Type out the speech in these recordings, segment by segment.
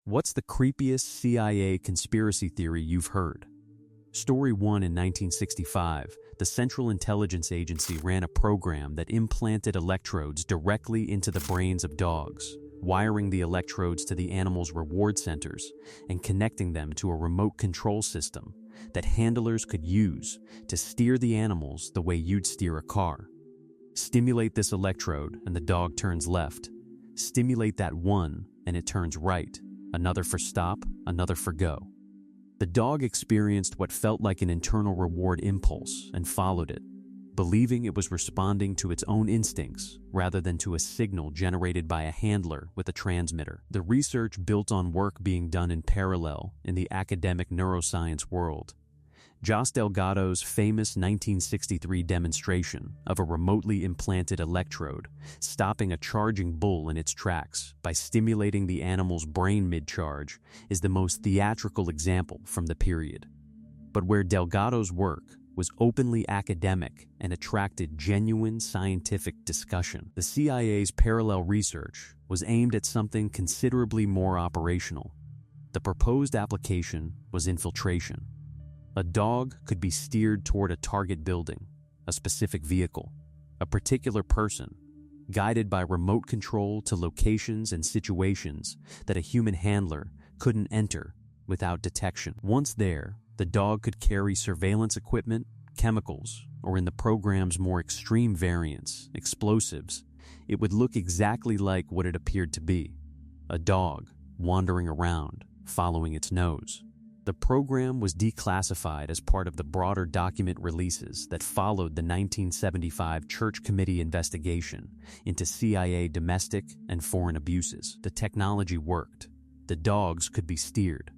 What's the creepiest CIA conspiracy theory you've heard? Story 1. In 1965, the Central Intelligence Agency ran a program that implanted electrodes directly into the brains of dogs, wiring the electrodes to the animals' reward centers and connecting them to a remote control system that handlers could use to steer the animals the way you'd steer a car. Stimulate this electrode and the dog turns left. Stimulate that one and it turns right. Another for stop, another for go. The dog experienced what felt like an internal reward impulse and followed it, believing it was responding to its own instincts rather than to a signal generated by a handler with a transmitter. The research built on work being done in parallel in the academic neuroscience world. Jos Delgado's famous 1963 demonstration of a remotely implanted electrode stopping a charging bull in its tracks by stimulating the animal's brain mid-charge is the most theatrical example from the period. But where Delgado's work was openly academic and attracted genuine scientific discussion, the CIA's parallel research was aimed at something considerably more operational. The proposed application was infiltration. A dog could be steered toward a target building, a specific vehicle, a particular person, guided by remote control to locations and situations that a human handler couldn't enter without detection. Once there, the dog could carry surveillance equipment, chemicals, or in the program's more extreme variants, explosives. It would look exactly like what it appeared to be, a dog wandering around, following its nose. The program was declassified as part of the broader document releases that followed the 1975 Church Committee investigation into CIA domestic and foreign abuses. The technology worked. The dogs could be steered.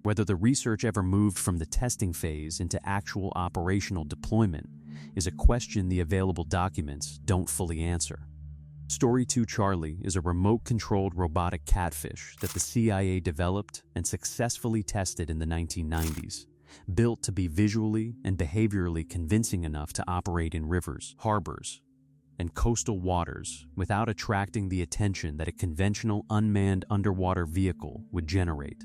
Whether the research ever moved from the testing phase into actual operational deployment is a question the available documents don't fully answer. Story 2. Charlie is a remote-controlled robotic catfish that the CIA developed and successfully tested in the 1990s, built to be visually and behaviorally convincing enough to operate in rivers, harbors, and coastal waters without attracting the attention that a conventional unmanned underwater vehicle would generate.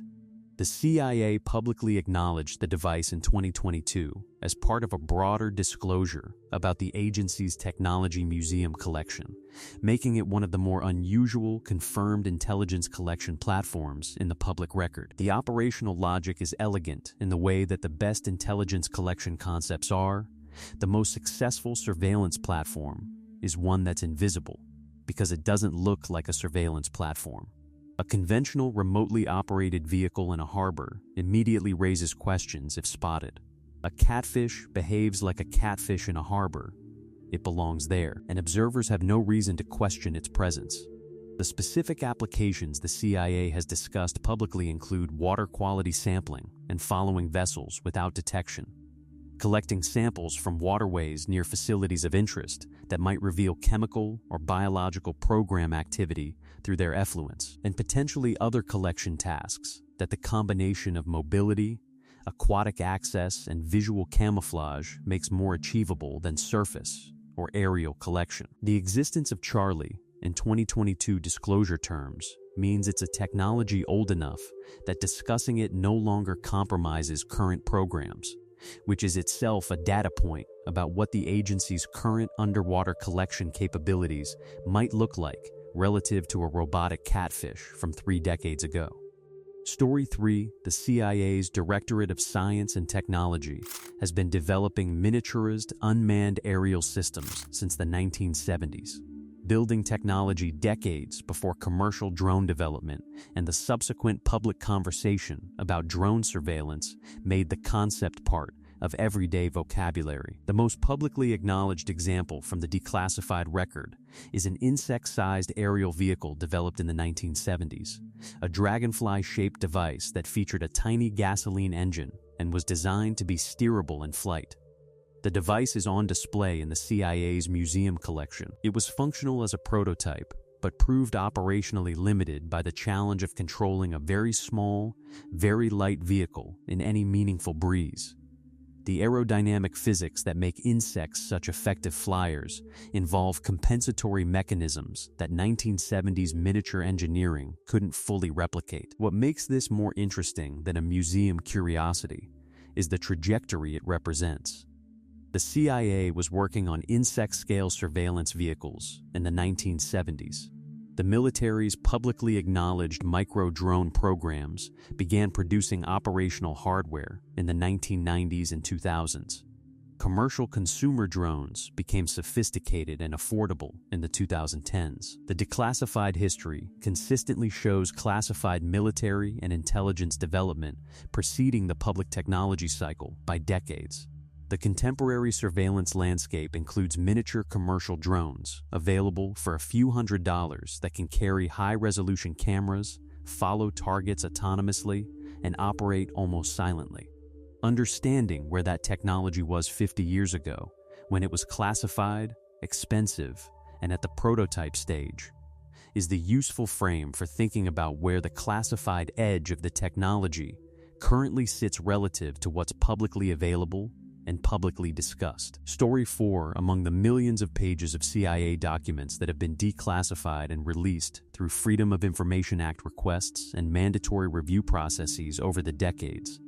The CIA publicly acknowledged the device in 2022 as part of a broader disclosure about the agency's technology museum collection, making it one of the more unusual confirmed intelligence collection platforms in the public record. The operational logic is elegant in the way that the best intelligence collection concepts are. The most successful surveillance platform is one that's invisible because it doesn't look like a surveillance platform. A conventional remotely operated vehicle in a harbor immediately raises questions if spotted. A catfish behaves like a catfish in a harbor. It belongs there, and observers have no reason to question its presence. The specific applications the CIA has discussed publicly include water quality sampling and following vessels without detection, collecting samples from waterways near facilities of interest that might reveal chemical or biological program activity through their effluents, and potentially other collection tasks that the combination of mobility, aquatic access, and visual camouflage makes more achievable than surface or aerial collection. The existence of Charlie in 2022 disclosure terms means it's a technology old enough that discussing it no longer compromises current programs, which is itself a data point about what the agency's current underwater collection capabilities might look like relative to a robotic catfish from 3 decades ago. Story 3. The CIA's Directorate of Science and Technology has been developing miniaturized unmanned aerial systems since the 1970s, building technology decades before commercial drone development and the subsequent public conversation about drone surveillance made the concept part of everyday vocabulary. The most publicly acknowledged example from the declassified record is an insect-sized aerial vehicle developed in the 1970s, a dragonfly-shaped device that featured a tiny gasoline engine and was designed to be steerable in flight. The device is on display in the CIA's museum collection. It was functional as a prototype, but proved operationally limited by the challenge of controlling a very small, very light vehicle in any meaningful breeze. The aerodynamic physics that make insects such effective flyers involve compensatory mechanisms that 1970s miniature engineering couldn't fully replicate. What makes this more interesting than a museum curiosity is the trajectory it represents. The CIA was working on insect-scale surveillance vehicles in the 1970s. The military's publicly acknowledged micro-drone programs began producing operational hardware in the 1990s and 2000s. Commercial consumer drones became sophisticated and affordable in the 2010s. The declassified history consistently shows classified military and intelligence development preceding the public technology cycle by decades. The contemporary surveillance landscape includes miniature commercial drones available for a few $100s that can carry high-resolution cameras, follow targets autonomously, and operate almost silently. Understanding where that technology was 50 years ago, when it was classified, expensive, and at the prototype stage, is the useful frame for thinking about where the classified edge of the technology currently sits relative to what's publicly available and publicly discussed. Story 4 among the millions of pages of CIA documents that have been declassified and released through Freedom of Information Act requests and mandatory review processes over the decades,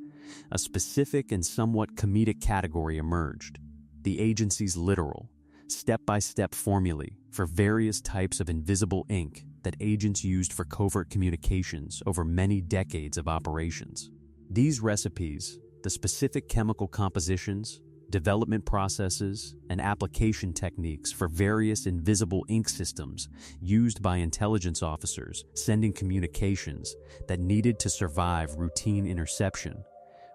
a specific and somewhat comedic category emerged: the agency's literal, step-by-step formulae for various types of invisible ink that agents used for covert communications over many decades of operations. These recipes, the specific chemical compositions, development processes, and application techniques for various invisible ink systems used by intelligence officers sending communications that needed to survive routine interception,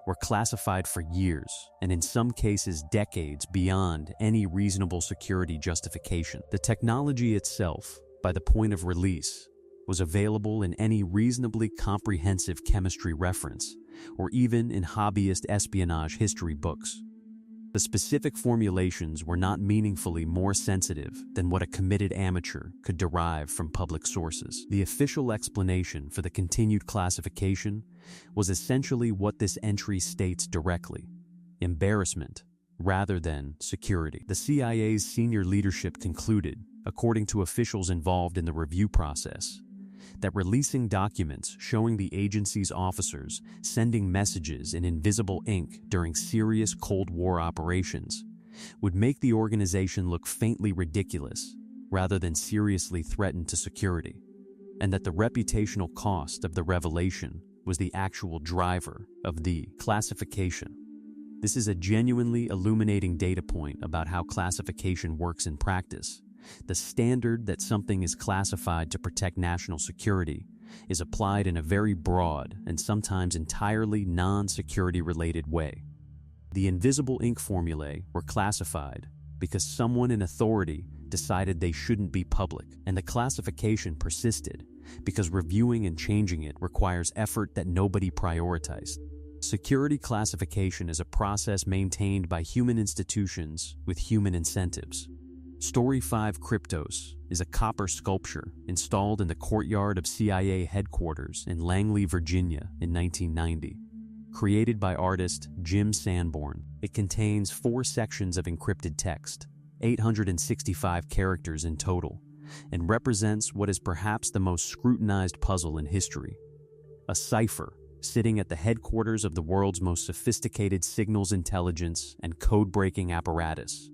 were classified for years, and in some cases decades beyond any reasonable security justification. The technology itself, by the point of release, was available in any reasonably comprehensive chemistry reference, or even in hobbyist espionage history books. The specific formulations were not meaningfully more sensitive than what a committed amateur could derive from public sources. The official explanation for the continued classification was essentially what this entry states directly: embarrassment rather than security. The CIA's senior leadership concluded, according to officials involved in the review process, that releasing documents showing the agency's officers sending messages in invisible ink during serious Cold War operations would make the organization look faintly ridiculous rather than seriously threaten to security, and that the reputational cost of the revelation was the actual driver of the classification. This is a genuinely illuminating data point about how classification works in practice. The standard that something is classified to protect national security is applied in a very broad and sometimes entirely non-security related way. The invisible ink formulae were classified because someone in authority decided they shouldn't be public, and the classification persisted because reviewing and changing it requires effort that nobody prioritized. Security classification is a process maintained by human institutions with human incentives. Story 5 Cryptos is a copper sculpture installed in the courtyard of CIA headquarters in Langley, Virginia in 1990. Created by artist Jim Sanborn, it contains 4 sections of encrypted text, 865 characters in total, and represents what is perhaps the most scrutinized puzzle in history: a cipher sitting at the headquarters of the world's most sophisticated signals intelligence and code-breaking apparatus,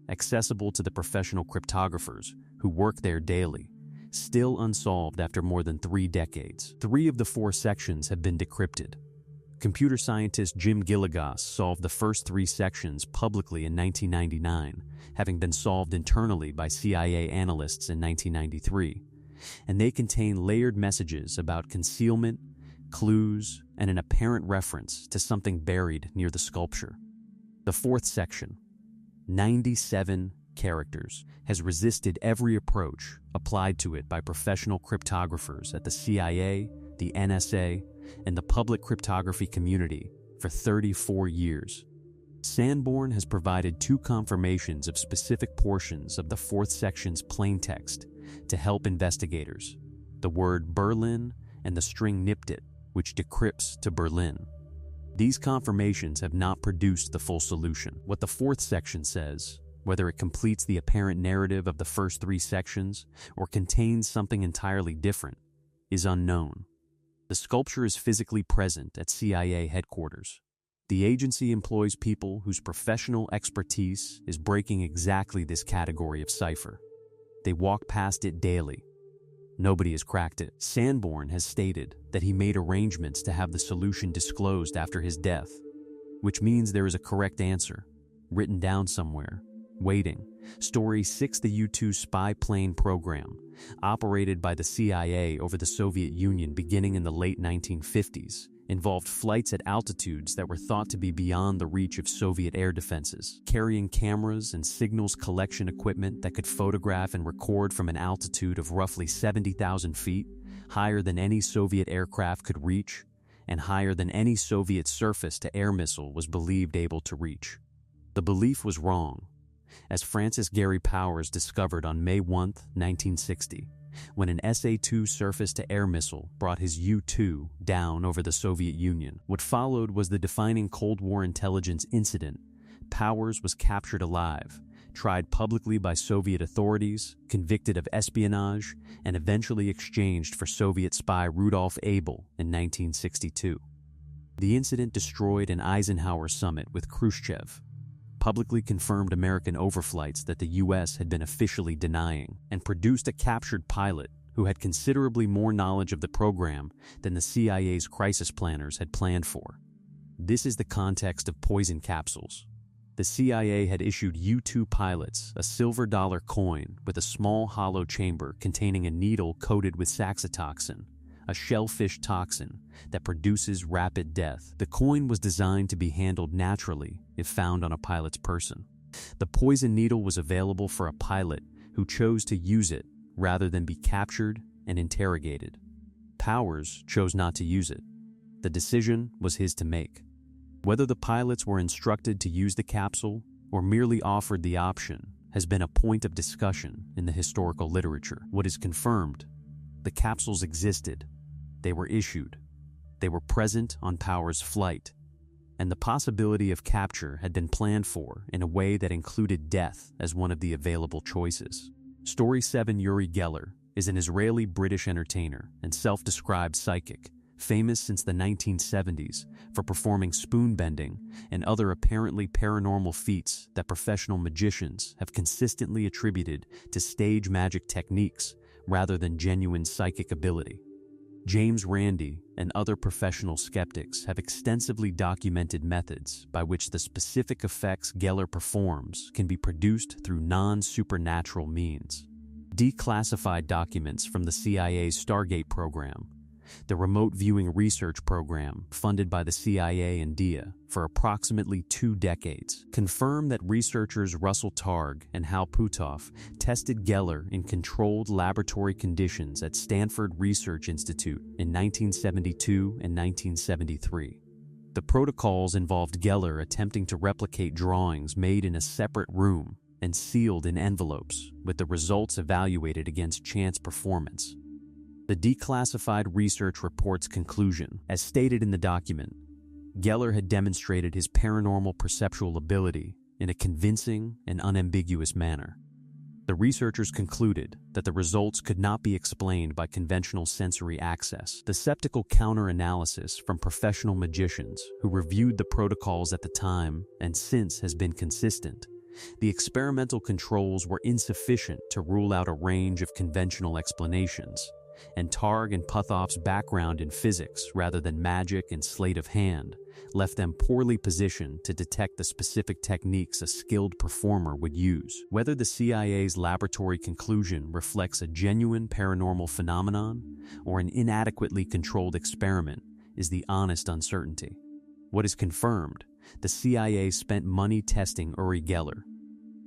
accessible to the professional cryptographers who work there daily, still unsolved after more than 3 decades. 3 of the 4 sections have been decrypted. Computer scientist Jim Gilligas solved the first 3 sections publicly in 1999, having been solved internally by CIA analysts in 1993, and they contain layered messages about concealment, clues, and an apparent reference to something buried near the sculpture. The 4th section, 97 characters, has resisted every approach applied to it by professional cryptographers at the CIA, the NSA, and the public cryptography community for 34 years. Sanborn has provided 2 confirmations of specific portions of the 4th section's plaintext to help investigators: the word Berlin and the string Niptit, which decrypts to Berlin. These confirmations have not produced the full solution. What the fourth section says, whether it completes the apparent narrative of the first three sections or contains something entirely different, is unknown. The sculpture is physically present at CIA headquarters. The agency employs people whose professional expertise is breaking exactly this category of cipher. They walk past it daily. Nobody has cracked it. Sanborn has stated that he made arrangements to have the solution disclosed after his death, which means there is a correct answer, written down somewhere, waiting. Story 6: The U-2 spy plane program, operated by the CIA over the Soviet Union beginning in the late 1950s, involved flights at altitudes that were thought to be beyond the reach of Soviet air defenses, carrying cameras and signals collection equipment that could photograph and record from an altitude of roughly 70,000 feet, higher than any Soviet aircraft could reach, and higher than any Soviet surface-to-air missile was believed able to reach. The belief was wrong, as Francis Gary Powers discovered on May 1, 1960, when an SA-2 surface-to-air missile brought his U-2 down over the Soviet Union. What followed was the defining Cold War intelligence incident. Powers was captured alive, tried publicly by Soviet authorities, convicted of espionage, and eventually exchanged for Soviet spy Rudolf Abel in 1962. The incident destroyed an Eisenhower summit with Khrushchev, publicly confirmed American overflights that the U.S. had been officially denying, and produced a captured pilot who had considerably more knowledge of the program than the CIA's crisis planners had planned for. This is the context of poison capsules. The CIA had issued U-2 pilots a silver dollar coin with a small hollow chamber containing a needle coated with saxitoxin, a shellfish toxin that produces rapid death. The coin was designed to be handled naturally if found on a pilot's person. The poison needle was available for a pilot who chose to use it rather than be captured and interrogated. Powers chose not to use it. The decision was his to make. Whether the pilots were instructed to use the capsule or merely offered the option has been a point of discussion in the historical literature. What is confirmed: the capsules existed. They were issued. They were present on Powers' flight, and the possibility of capture had been planned for in a way that included death as one of the available choices. Story 7: Uri Geller is an Israeli-British entertainer and self-described psychic, famous since the 1970s for performing spoon-bending and other apparently paranormal feats that professional magicians have consistently attributed to stage magic techniques rather than genuine psychic ability. James Randi and other professional skeptics have extensively documented methods by which the specific effects Geller performs can be produced through non-supernatural means. Declassified documents from the CIA's Stargate program, the remote viewing research program funded by the CIA and DIA for approximately 2 decades, confirm that researchers Russell Targ and Hal Puthoff tested Geller in controlled laboratory conditions at Stanford Research Institute in 1972 and 1973. The protocols involved Geller attempting to replicate drawings made in a separate room and sealed in envelopes, with the results evaluated against chance performance. The declassified research report's conclusion, as stated in the document: Geller had demonstrated his paranormal perceptual ability in a convincing and unambiguous manner. The researchers concluded that the results could not be explained by conventional sensory access. The skeptical counter-analysis from professional magicians who reviewed the protocols at the time and since has been consistent. The experimental controls were insufficient to rule out a range of conventional explanations, and Targ and Puthoff's background in physics rather than magic and sleight of hand left them poorly positioned to detect the specific techniques a skilled performer would use. Whether the CIA's laboratory conclusion reflects a genuine paranormal phenomenon or an inadequately controlled experiment is the honest uncertainty. What is confirmed: the CIA spent money testing Uri Geller,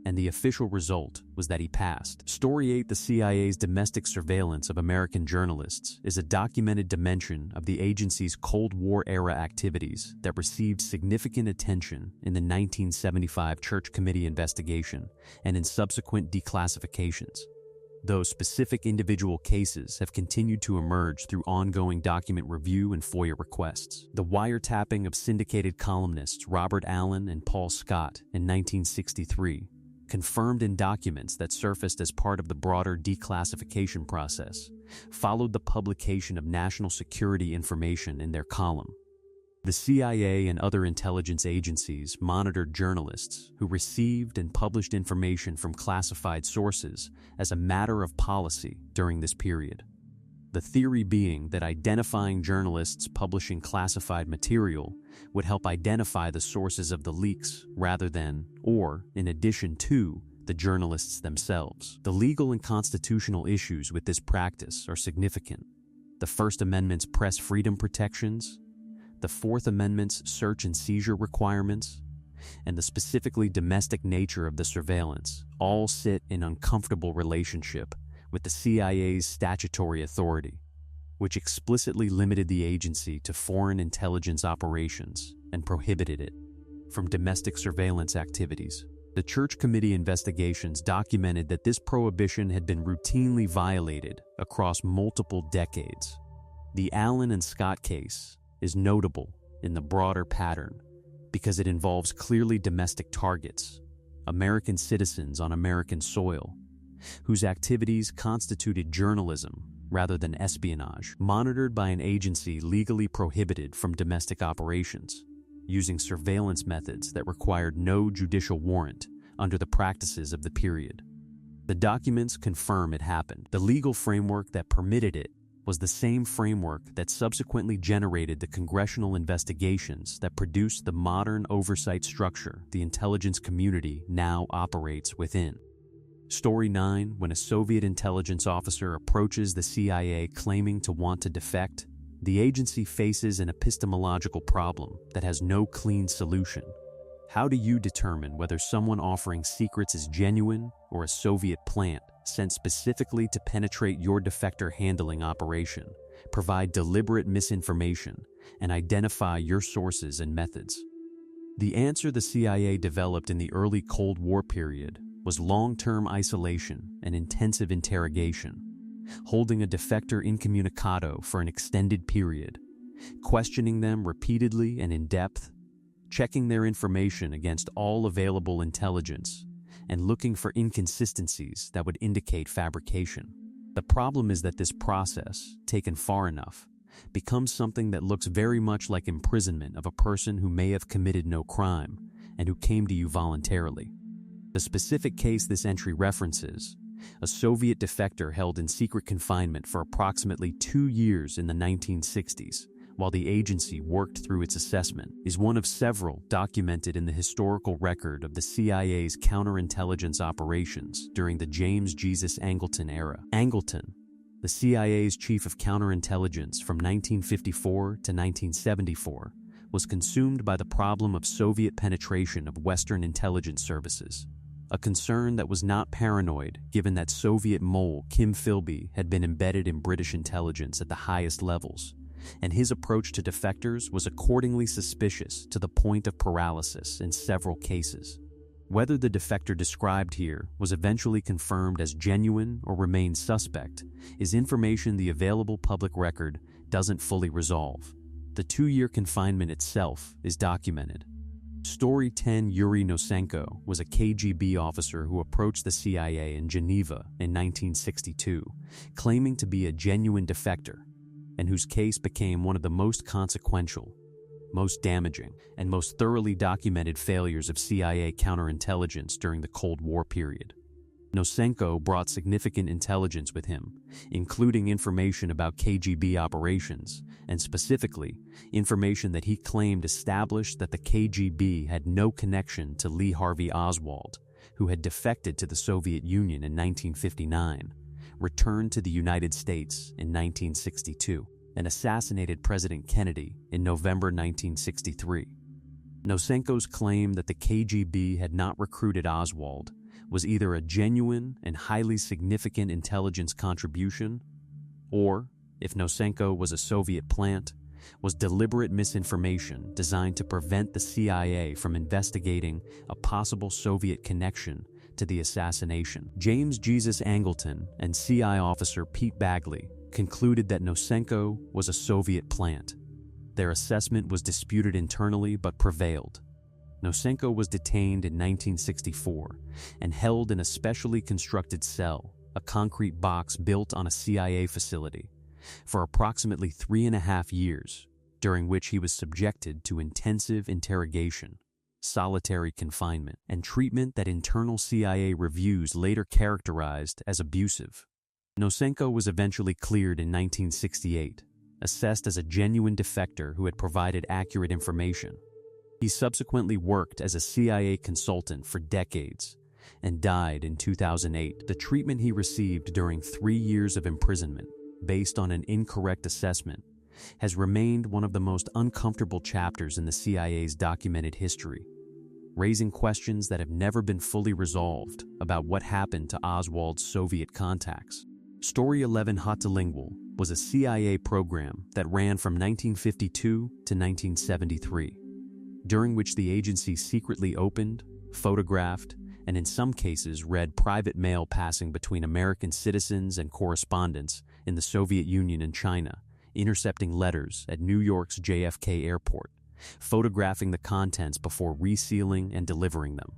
and the official result was that he passed. Story 8: The CIA's domestic surveillance of American journalists is a documented dimension of the agency's Cold War-era activities that received significant attention in the 1975 Church Committee investigation and in subsequent declassifications. though specific individual cases have continued to emerge through ongoing document review and FOIA requests. The wiretapping of syndicated columnists Robert Allen and Paul Scott in 1963, confirmed in documents that surfaced as part of the broader declassification process, followed the publication of national security information in their column. The CIA and other intelligence agencies monitored journalists who received and published information from classified sources as a matter of policy during this period. The theory being that identifying journalists publishing classified material would help identify the sources of the leaks rather than, or in addition to, the journalists themselves. The legal and constitutional issues with this practice are significant. The First Amendment's press freedom protections, the Fourth Amendment's search and seizure requirements, and the specifically domestic nature of the surveillance all sit in uncomfortable relationship with the CIA's statutory authority, which explicitly limited the agency to foreign intelligence operations and prohibited it from domestic surveillance activities. The Church Committee investigations documented that this prohibition had been routinely violated across multiple decades. The Allen and Scott case is notable in the broader pattern because it involves clearly domestic targets, American citizens on American soil, whose activities constituted journalism rather than espionage, monitored by an agency legally prohibited from domestic operations, using surveillance methods that required no judicial warrant under the practices of the period. The documents confirm it happened. The legal framework that permitted it was the same framework that subsequently generated the congressional investigations that produced the modern oversight structure the intelligence community now operates within. Story 9, when a Soviet intelligence officer approaches the CIA claiming to want to defect, the agency faces an epistemological problem that has no clean solution. How do you determine whether someone offering secrets is genuine or a Soviet plant sent specifically to penetrate your defector handling operation, provide deliberate misinformation, and identify your sources and methods? The answer the CIA developed in the early Cold War period was long-term isolation and intensive interrogation, holding a defector incommunicado for an extended period, questioning them repeatedly and in depth, checking their information against all available intelligence, and looking for inconsistencies that would indicate fabrication. The problem is that this process, taken far enough, becomes something that looks very much like imprisonment of a person who may have committed no crime and who came to you voluntarily. The specific case this entry references, a Soviet defector held in secret confinement for approximately 2 years in the 1960s, while the agency worked through its assessment, is one of several documented in the historical record of the CIA's counterintelligence operations during the James Jesus Angleton era. Angleton, the CIA's chief of counterintelligence from 1954 to 1974, was consumed by the problem of Soviet penetration of Western intelligence services, a concern that was not paranoid given that Soviet mole Kim Philby had been embedded in British intelligence at the highest levels, and his approach to defectors was accordingly suspicious to the point of paralysis in several cases. Whether the defector described here was eventually confirmed as genuine or remained suspect is information the available public record doesn't fully resolve. The 2-year confinement itself is documented. Story 10, Yuri Nosenko was a KGB officer who approached the CIA in Geneva in 1962, claiming to be a genuine defector, and whose case became one of the most consequential, most damaging, and most thoroughly documented failures of CIA counterintelligence during the Cold War period. Nosenko brought significant intelligence with him, including information about KGB operations, and specifically, information that he claimed established that the KGB had no connection to Lee Harvey Oswald, who had defected to the Soviet Union in 1959, returned to the United States in 1962, and assassinated President Kennedy in November 1963. Nosenko's claim that the KGB had not recruited Oswald was either a genuine and highly significant intelligence contribution, or, if Nosenko was a Soviet plant, was deliberate misinformation designed to prevent the CIA from investigating a possible Soviet connection to the assassination. James Jesus Angleton and CI officer Pete Bagley concluded that Nosenko was a Soviet plant. Their assessment was disputed internally but prevailed. Nosenko was detained in 1964 and held in a specially constructed cell, a concrete box built on a CIA facility, for approximately 3.5 years, during which he was subjected to intensive interrogation, solitary confinement, and treatment that internal CIA reviews later characterized as abusive. Nosenko was eventually cleared in 1968, assessed as a genuine defector who had provided accurate information. He subsequently worked as a CIA consultant for decades and died in 2008. The treatment he received during 3 years of imprisonment, based on an incorrect assessment, has remained one of the most uncomfortable chapters in the CIA's documented history, raising questions that have never been fully resolved about what happened to Oswald's Soviet contacts. Story 11 Hotolingual was a CIA program that ran from 1952 to 1973, during which the agency secretly opened, photographed, and in some cases read private mail passing between American citizens and correspondents in the Soviet Union and China, intercepting letters at New York's JFK Airport, photographing the contents before resealing and delivering them,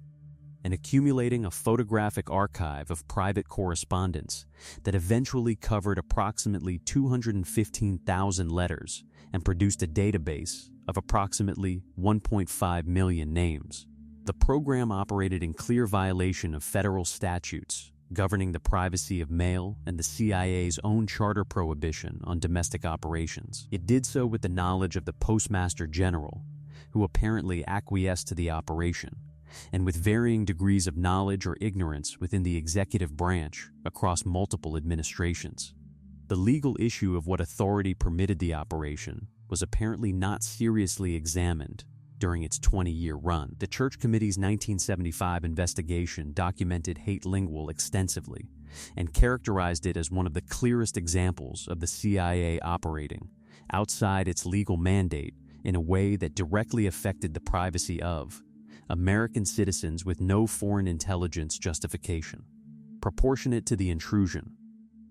and accumulating a photographic archive of private correspondence that eventually covered approximately 215,000 letters and produced a database of approximately 1.5 million names. The program operated in clear violation of federal statutes governing the privacy of mail and the CIA's own charter prohibition on domestic operations. It did so with the knowledge of the Postmaster General, who apparently acquiesced to the operation, and with varying degrees of knowledge or ignorance within the executive branch across multiple administrations. The legal issue of what authority permitted the operation was apparently not seriously examined during its 20-year run. The Church Committee's 1975 investigation documented Hate-Lingual extensively and characterized it as one of the clearest examples of the CIA operating outside its legal mandate in a way that directly affected the privacy of American citizens with no foreign intelligence justification. Proportionate to the intrusion,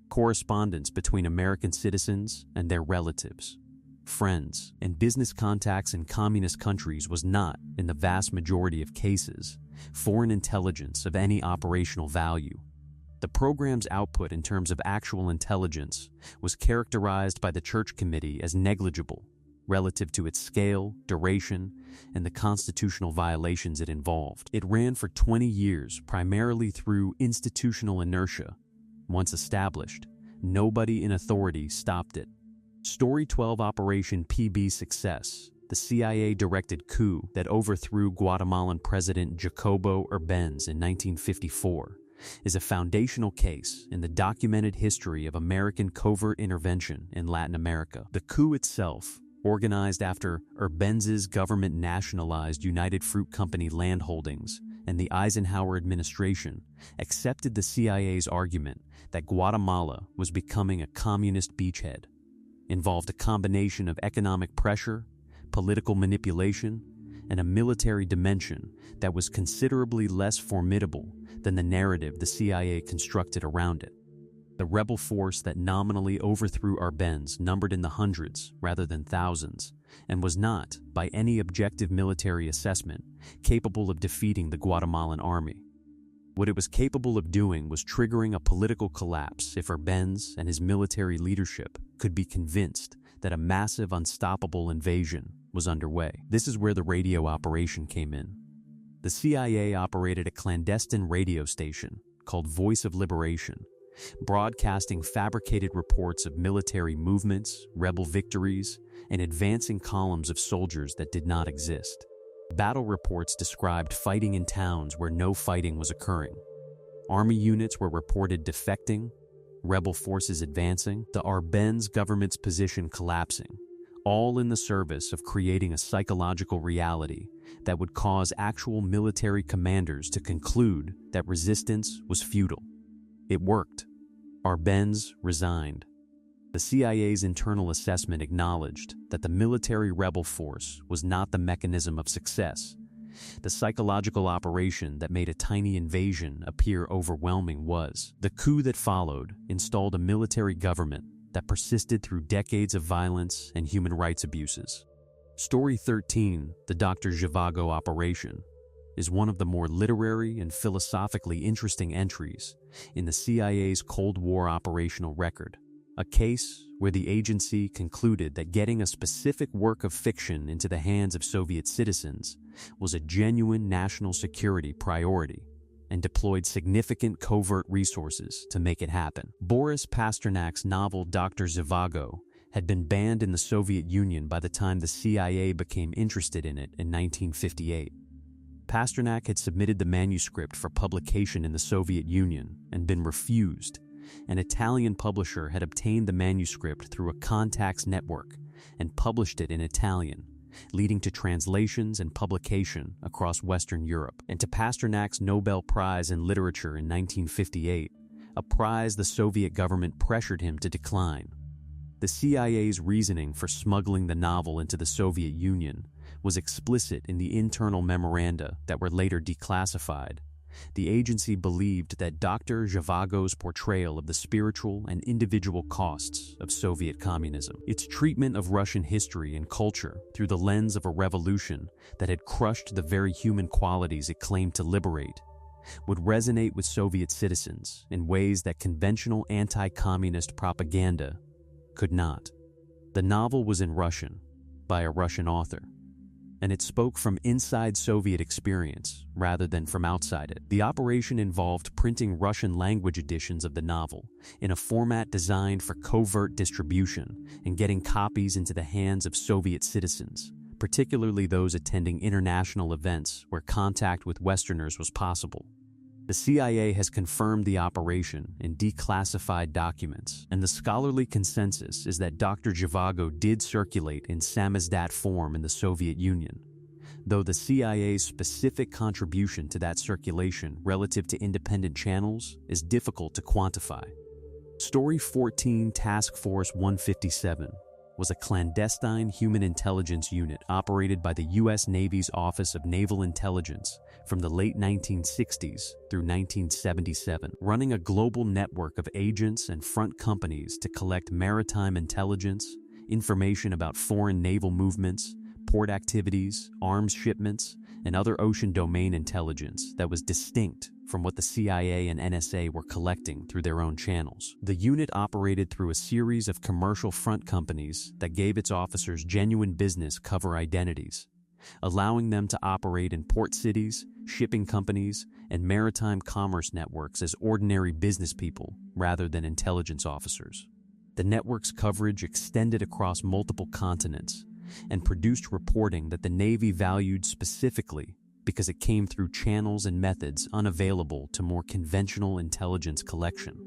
correspondence between American citizens and their relatives, friends, and business contacts in communist countries was not, in the vast majority of cases, foreign intelligence of any operational value. The program's output in terms of actual intelligence was characterized by the Church Committee as negligible relative to its scale, duration, and the constitutional violations it involved. It ran for 20 years primarily through institutional inertia. Once established, nobody in authority stopped it. Story 12 Operation PB Success, the CIA-directed coup that overthrew Guatemalan President Jacobo Arbenz in 1954, is a foundational case in the documented history of American covert intervention in Latin America. The coup itself, organized after Arbenz's government nationalized United Fruit Company land holdings and the Eisenhower administration accepted the CIA's argument that Guatemala was becoming a communist beachhead, involved a combination of economic pressure, political manipulation, and a military dimension that was considerably less formidable than the narrative the CIA constructed around it. The rebel force that nominally overthrew Arbenz numbered in the hundreds rather than thousands, and was not, by any objective military assessment, capable of defeating the Guatemalan army. What it was capable of doing was triggering a political collapse if Arbenz and his military leadership could be convinced that a massive, unstoppable invasion was underway. This is where the radio operation came in. The CIA operated a clandestine radio station called Voice of Liberation, broadcasting fabricated reports of military movements, rebel victories, and advancing columns of soldiers that did not exist. Battle reports described fighting in towns where no fighting was occurring. Army units were reported defecting, rebel forces advancing, the Arbenz government's position collapsing, all in the service of creating a psychological reality that would cause actual military commanders to conclude that resistance was futile. It worked. Arbenz resigned. The CIA's internal assessment acknowledged that the military rebel force was not the mechanism of success, The psychological operation that made a tiny invasion appear overwhelming was. The coup that followed installed a military government that persisted through decades of violence and human rights abuses. Story 13, the Dr. Zhivago operation, is one of the more literary and philosophically interesting entries in the CIA's Cold War operational record, a case where the agency concluded that getting a specific work of fiction into the hands of Soviet citizens was a genuine national security priority and deployed significant covert resources to make it happen. Boris Pasternak's novel Dr. Zhivago had been banned in the Soviet Union by the time the CIA became interested in it in 1958. Pasternak had submitted the manuscript for publication in the Soviet Union and been refused. An Italian publisher had obtained the manuscript through a contacts network and published it in Italian, leading to translations and publication across Western Europe, and to Pasternak's Nobel Prize in Literature in 1958, a prize the Soviet government pressured him to decline. The CIA's reasoning for smuggling the novel into the Soviet Union was explicit in the internal memoranda that were later declassified. The agency believed that Dr. Zhivago's portrayal of the spiritual and individual costs of Soviet communism, its treatment of Russian history and culture through the lens of a revolution that had crushed the very human qualities it claimed to liberate, would resonate with Soviet citizens in ways that conventional anti-communist propaganda could not. The novel was in Russian, by a Russian author, and it spoke from inside Soviet experience rather than from outside it. The operation involved printing Russian-language editions of the novel in a format designed for covert distribution and getting copies into the hands of Soviet citizens, particularly those attending international events where contact with Westerners was possible. The CIA has confirmed the operation in declassified documents, and the scholarly consensus is that Dr. Zhivago did circulate in samizdat form in the Soviet Union, though the CIA's specific contribution to that circulation relative to independent channels is difficult to quantify. Story 14, Task Force 157, was a clandestine human intelligence unit operated by the U.S. Navy's Office of Naval Intelligence from the late 1960s through 1977, running a global network of agents and front companies to collect maritime intelligence, information about foreign naval movements, port activities, arms shipments, and other ocean domain intelligence that was distinct from what the CIA and NSA were collecting through their own channels. The unit operated through a series of commercial front companies that gave its officers genuine business cover identities, allowing them to operate in port cities, shipping companies, and maritime commerce networks as ordinary business people rather than intelligence officers. The network's coverage extended across multiple continents and produced reporting that the Navy valued specifically because it came through channels and methods unavailable to more conventional intelligence collection.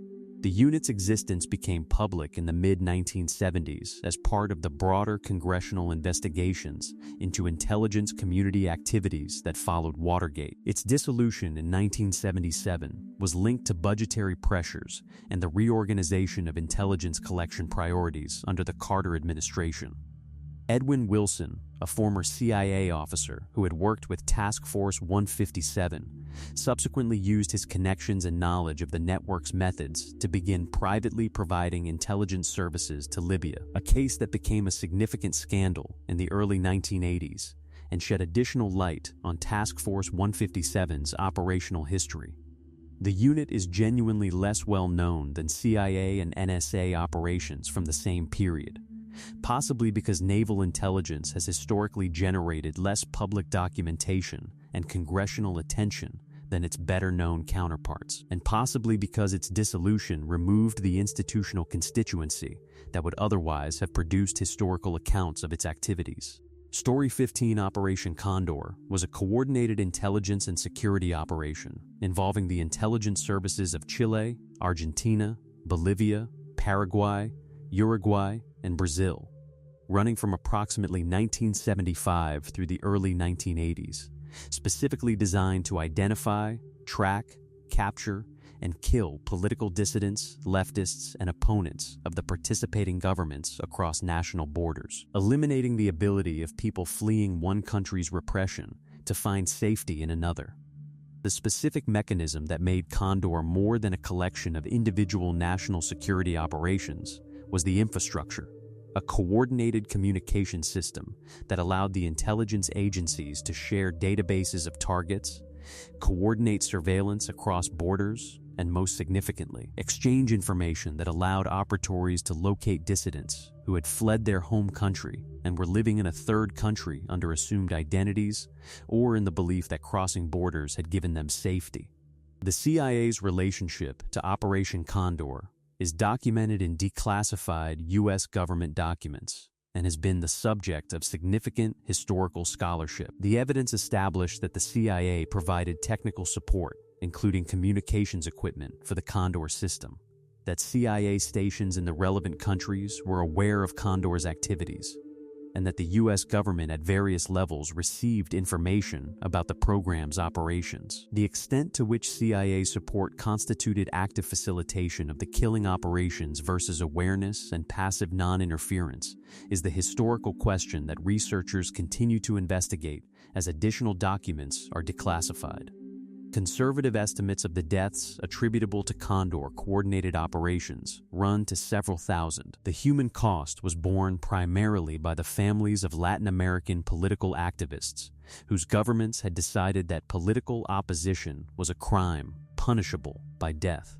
The unit's existence became public in the mid-1970s as part of the broader congressional investigations into intelligence community activities that followed Watergate. Its dissolution in 1977 was linked to budgetary pressures and the reorganization of intelligence collection priorities under the Carter administration. Edwin Wilson, a former CIA officer who had worked with Task Force 157, subsequently used his connections and knowledge of the network's methods to begin privately providing intelligence services to Libya, a case that became a significant scandal in the early 1980s and shed additional light on Task Force 157's operational history. The unit is genuinely less well known than CIA and NSA operations from the same period, possibly because naval intelligence has historically generated less public documentation and congressional attention than its better-known counterparts, and possibly because its dissolution removed the institutional constituency that would otherwise have produced historical accounts of its activities. Story 15, Operation Condor, was a coordinated intelligence and security operation involving the intelligence services of Chile, Argentina, Bolivia, Paraguay, Uruguay, and Brazil, running from approximately 1975 through the early 1980s, specifically designed to identify, track, capture, and kill political dissidents, leftists, and opponents of the participating governments across national borders, eliminating the ability of people fleeing one country's repression to find safety in another. The specific mechanism that made Condor more than a collection of individual national security operations was the infrastructure, a coordinated communication system that allowed the intelligence agencies to share databases of targets, coordinate surveillance across borders, and most significantly, exchange information that allowed operatories to locate dissidents who had fled their home country and were living in a third country under assumed identities or in the belief that crossing borders had given them safety. The CIA's relationship to Operation Condor is documented in declassified U.S. government documents and has been the subject of significant historical scholarship. The evidence established that the CIA provided technical support, including communications equipment for the Condor system, that CIA stations in the relevant countries were aware of Condor's activities, and that the U.S. government at various levels received information about the program's operations. The extent to which CIA support constituted active facilitation of the killing operations versus awareness and passive non-interference is the historical question that researchers continue to investigate as additional documents are declassified. Conservative estimates of the deaths attributable to Condor coordinated operations run to several thousand. The human cost was borne primarily by the families of Latin American political activists, whose governments had decided that political opposition was a crime punishable by death.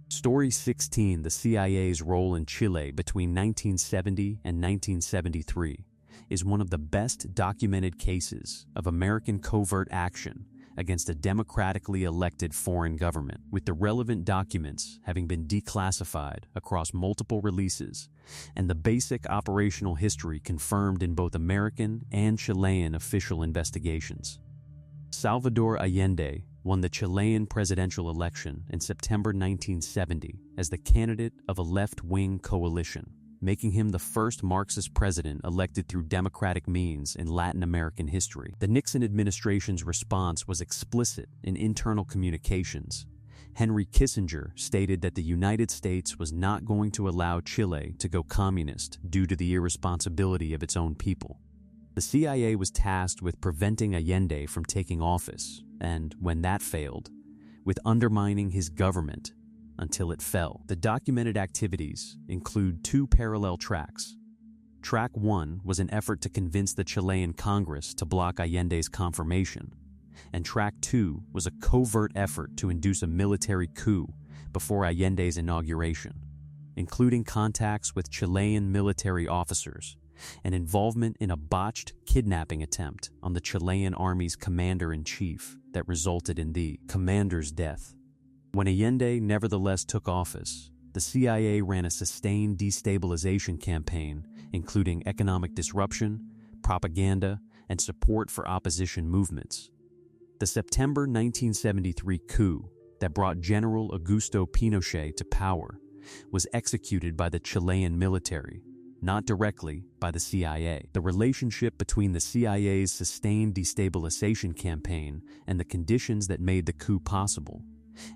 Story 16, the CIA's role in Chile between 1970 and 1973, is one of the best documented cases of American covert action against a democratically elected foreign government, with the relevant documents having been declassified across multiple releases and the basic operational history confirmed in both American and Chilean official investigations. Salvador Allende won the Chilean presidential election in September 1970 as the candidate of a left-wing coalition, making him the first Marxist president elected through democratic means in Latin American history. The Nixon administration's response was explicit in internal communications. Henry Kissinger stated that the United States was not going to allow Chile to go communist due to the irresponsibility of its own people. The CIA was tasked with preventing Allende from taking office, and when that failed, with undermining his government until it fell. The documented activities include two parallel tracks. Track 1 was an effort to convince the Chilean Congress to block Allende's confirmation, and Track 2 was a covert effort to induce a military coup before Allende's inauguration, including contacts with Chilean military officers and involvement in a botched kidnapping attempt on the Chilean army's commander-in-chief that resulted in the commander's death. When Allende nevertheless took office, the CIA ran a sustained destabilization campaign, including economic disruption, propaganda, and support for opposition movements. The September 1973 coup that brought General Augusto Pinochet to power was executed by the Chilean military, not directly by the CIA. The relationship between the CIA's sustained destabilization campaign and the conditions that made the coup possible,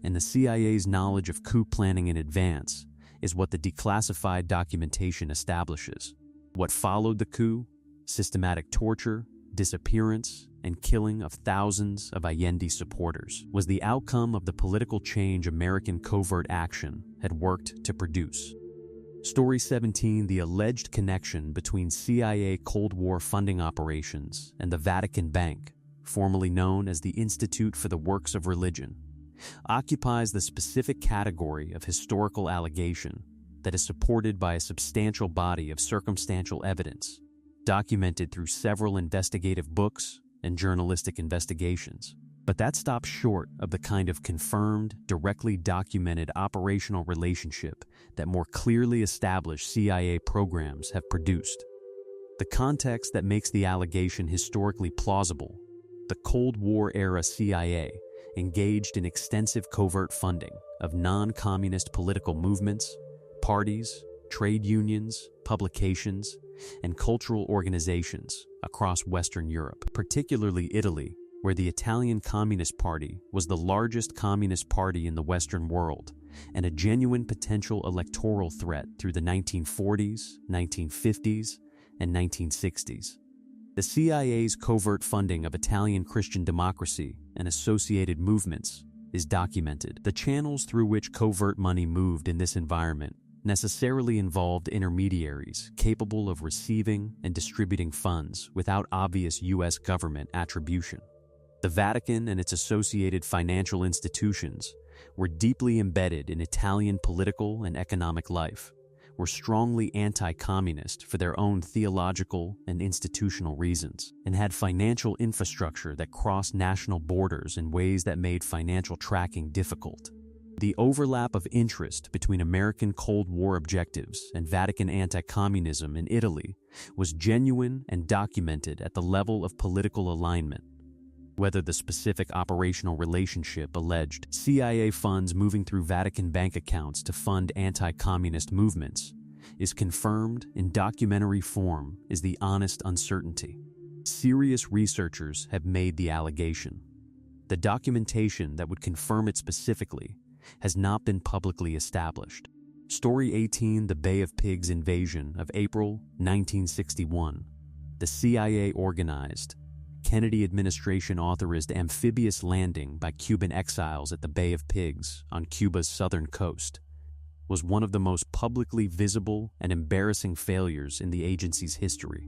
and the CIA's knowledge of coup planning in advance, is what the declassified documentation establishes. What followed the coup, systematic torture, disappearance, and killing of thousands of Allende supporters, was the outcome of the political change American covert action had worked to produce. Story 17, the alleged connection between CIA Cold War funding operations and the Vatican Bank, formerly known as the Institute for the Works of Religion, occupies the specific category of historical allegation that is supported by a substantial body of circumstantial evidence, documented through several investigative books and journalistic investigations. But that stops short of the kind of confirmed, directly documented operational relationship that more clearly established CIA programs have produced. The context that makes the allegation historically plausible: the Cold War-era CIA engaged in extensive covert funding of non-communist political movements, parties, trade unions, publications, and cultural organizations across Western Europe, particularly Italy, where the Italian Communist Party was the largest communist party in the Western world and a genuine potential electoral threat through the 1940s, 1950s, and 1960s. The CIA's covert funding of Italian Christian democracy and associated movements is documented. The channels through which covert money moved in this environment necessarily involved intermediaries capable of receiving and distributing funds without obvious U.S. government attribution. The Vatican and its associated financial institutions were deeply embedded in Italian political and economic life, were strongly anti-communist for their own theological and institutional reasons, and had financial infrastructure that crossed national borders in ways that made financial tracking difficult. The overlap of interest between American Cold War objectives and Vatican anti-communism in Italy was genuine and documented at the level of political alignment. Whether the specific operational relationship alleged CIA funds moving through Vatican bank accounts to fund anti-communist movements is confirmed in documentary form is the honest uncertainty. Serious researchers have made the allegation. The documentation that would confirm it specifically has not been publicly established. Story 18: The Bay of Pigs invasion of April 1961. The CIA organized Kennedy administration authorized amphibious landing by Cuban exiles at the Bay of Pigs on Cuba's southern coast was one of the most publicly visible and embarrassing failures in the agency's history.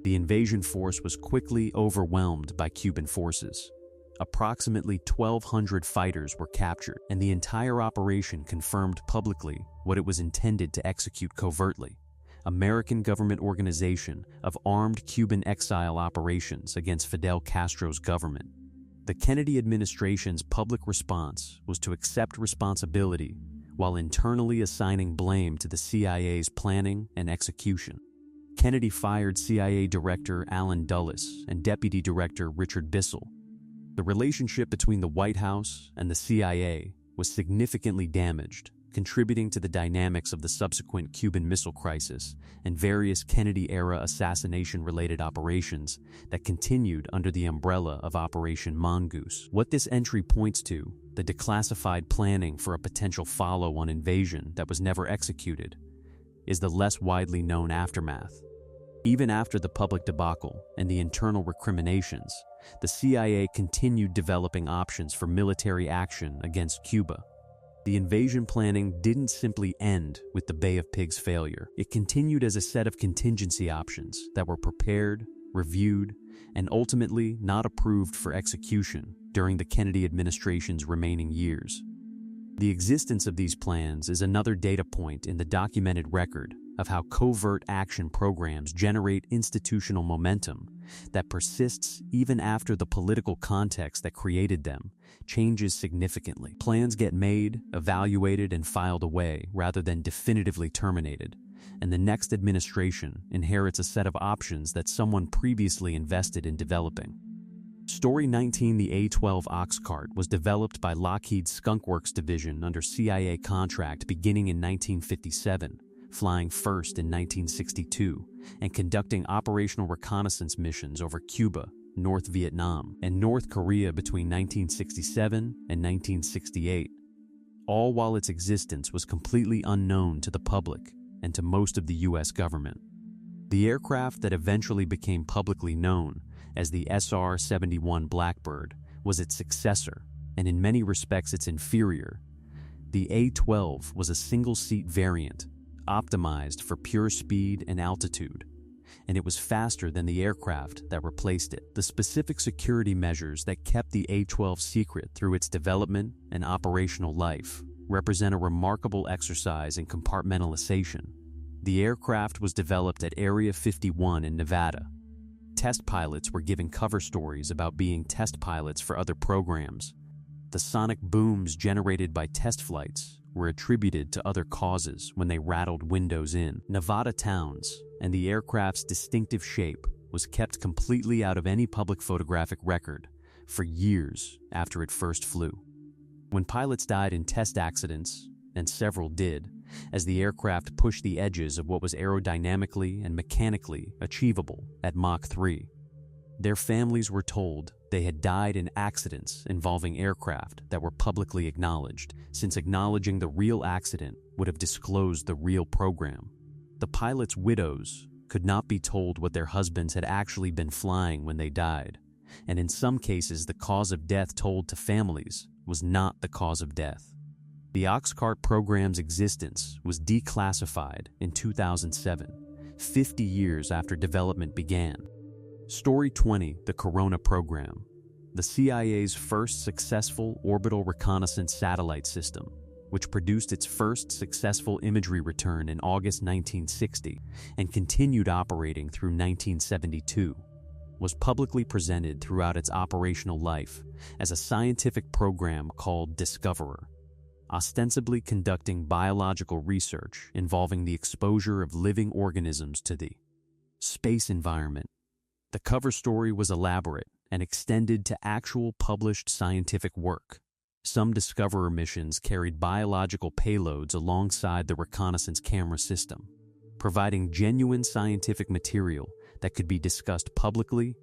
The invasion force was quickly overwhelmed by Cuban forces. Approximately 1,200 fighters were captured, and the entire operation confirmed publicly what it was intended to execute covertly: American government organization of armed Cuban exile operations against Fidel Castro's government. The Kennedy administration's public response was to accept responsibility while internally assigning blame to the CIA's planning and execution. Kennedy fired CIA Director Allen Dulles and Deputy Director Richard Bissell. The relationship between the White House and the CIA was significantly damaged, contributing to the dynamics of the subsequent Cuban Missile Crisis and various Kennedy-era assassination-related operations that continued under the umbrella of Operation Mongoose. What this entry points to, the declassified planning for a potential follow-on invasion that was never executed, is the less widely known aftermath. Even after the public debacle and the internal recriminations, the CIA continued developing options for military action against Cuba. The invasion planning didn't simply end with the Bay of Pigs failure. It continued as a set of contingency options that were prepared, reviewed, and ultimately not approved for execution during the Kennedy administration's remaining years. The existence of these plans is another data point in the documented record of how covert action programs generate institutional momentum that persists even after the political context that created them changes significantly. Plans get made, evaluated, and filed away rather than definitively terminated, and the next administration inherits a set of options that someone previously invested in developing. Story 19: The A-12 Ox Cart was developed by Lockheed's Skunk Works division under CIA contract beginning in 1957, flying first in 1962, and conducting operational reconnaissance missions over Cuba, North Vietnam, and North Korea between 1967 and 1968, all while its existence was completely unknown to the public and to most of the U.S. government. The aircraft that eventually became publicly known as the SR-71 Blackbird was its successor, and in many respects its inferior. The A-12 was a single-seat variant, optimized for pure speed and altitude, and it was faster than the aircraft that replaced it. The specific security measures that kept the A-12 secret through its development and operational life represent a remarkable exercise in compartmentalization. The aircraft was developed at Area 51 in Nevada. Test pilots were given cover stories about being test pilots for other programs. The sonic booms generated by test flights were attributed to other causes when they rattled windows in Nevada towns, and the aircraft's distinctive shape was kept completely out of any public photographic record for years after it first flew. When pilots died in test accidents, and several did, as the aircraft pushed the edges of what was aerodynamically and mechanically achievable at Mach 3, their families were told they had died in accidents involving aircraft that were publicly acknowledged, since acknowledging the real accident would have disclosed the real program. The pilots' widows could not be told what their husbands had actually been flying when they died, and in some cases the cause of death told to families was not the cause of death. The Oxcart program's existence was declassified in 2007, 50 years after development began. Story 20, the Corona program, the CIA's first successful orbital reconnaissance satellite system, which produced its first successful imagery return in August 1960 and continued operating through 1972, was publicly presented throughout its operational life as a scientific program called Discoverer, ostensibly conducting biological research involving the exposure of living organisms to the space environment. The cover story was elaborate and extended to actual published scientific work. Some Discoverer missions carried biological payloads alongside the reconnaissance camera system, providing genuine scientific material that could be discussed publicly,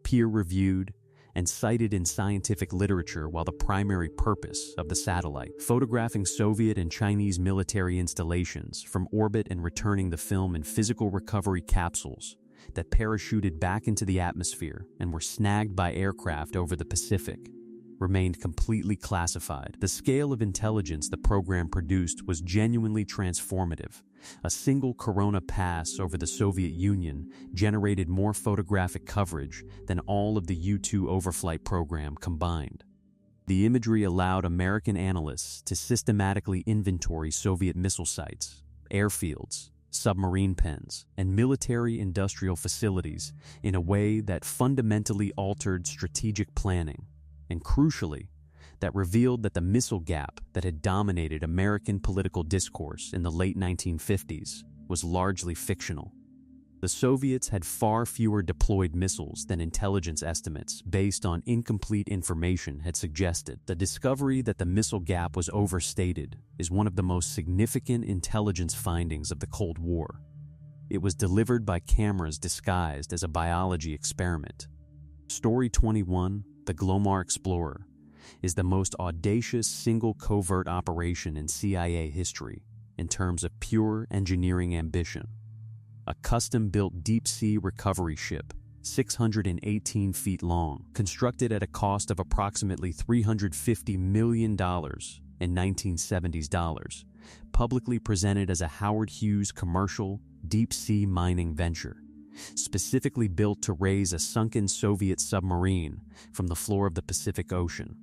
peer-reviewed, and cited in scientific literature, while the primary purpose of the satellite, photographing Soviet and Chinese military installations from orbit and returning the film in physical recovery capsules that parachuted back into the atmosphere and were snagged by aircraft over the Pacific, remained completely classified. The scale of intelligence the program produced was genuinely transformative. A single Corona pass over the Soviet Union generated more photographic coverage than all of the U-2 overflight program combined. The imagery allowed American analysts to systematically inventory Soviet missile sites, airfields, submarine pens, and military-industrial facilities in a way that fundamentally altered strategic planning, and crucially, that revealed that the missile gap that had dominated American political discourse in the late 1950s was largely fictional. The Soviets had far fewer deployed missiles than intelligence estimates based on incomplete information had suggested. The discovery that the missile gap was overstated is one of the most significant intelligence findings of the Cold War. It was delivered by cameras disguised as a biology experiment. Story 21, the Glomar Explorer, is the most audacious single covert operation in CIA history in terms of pure engineering ambition. A custom-built deep-sea recovery ship, 618 feet long, constructed at a cost of approximately $350 million in 1970s dollars, publicly presented as a Howard Hughes commercial deep-sea mining venture, specifically built to raise a sunken Soviet submarine from the floor of the Pacific Ocean.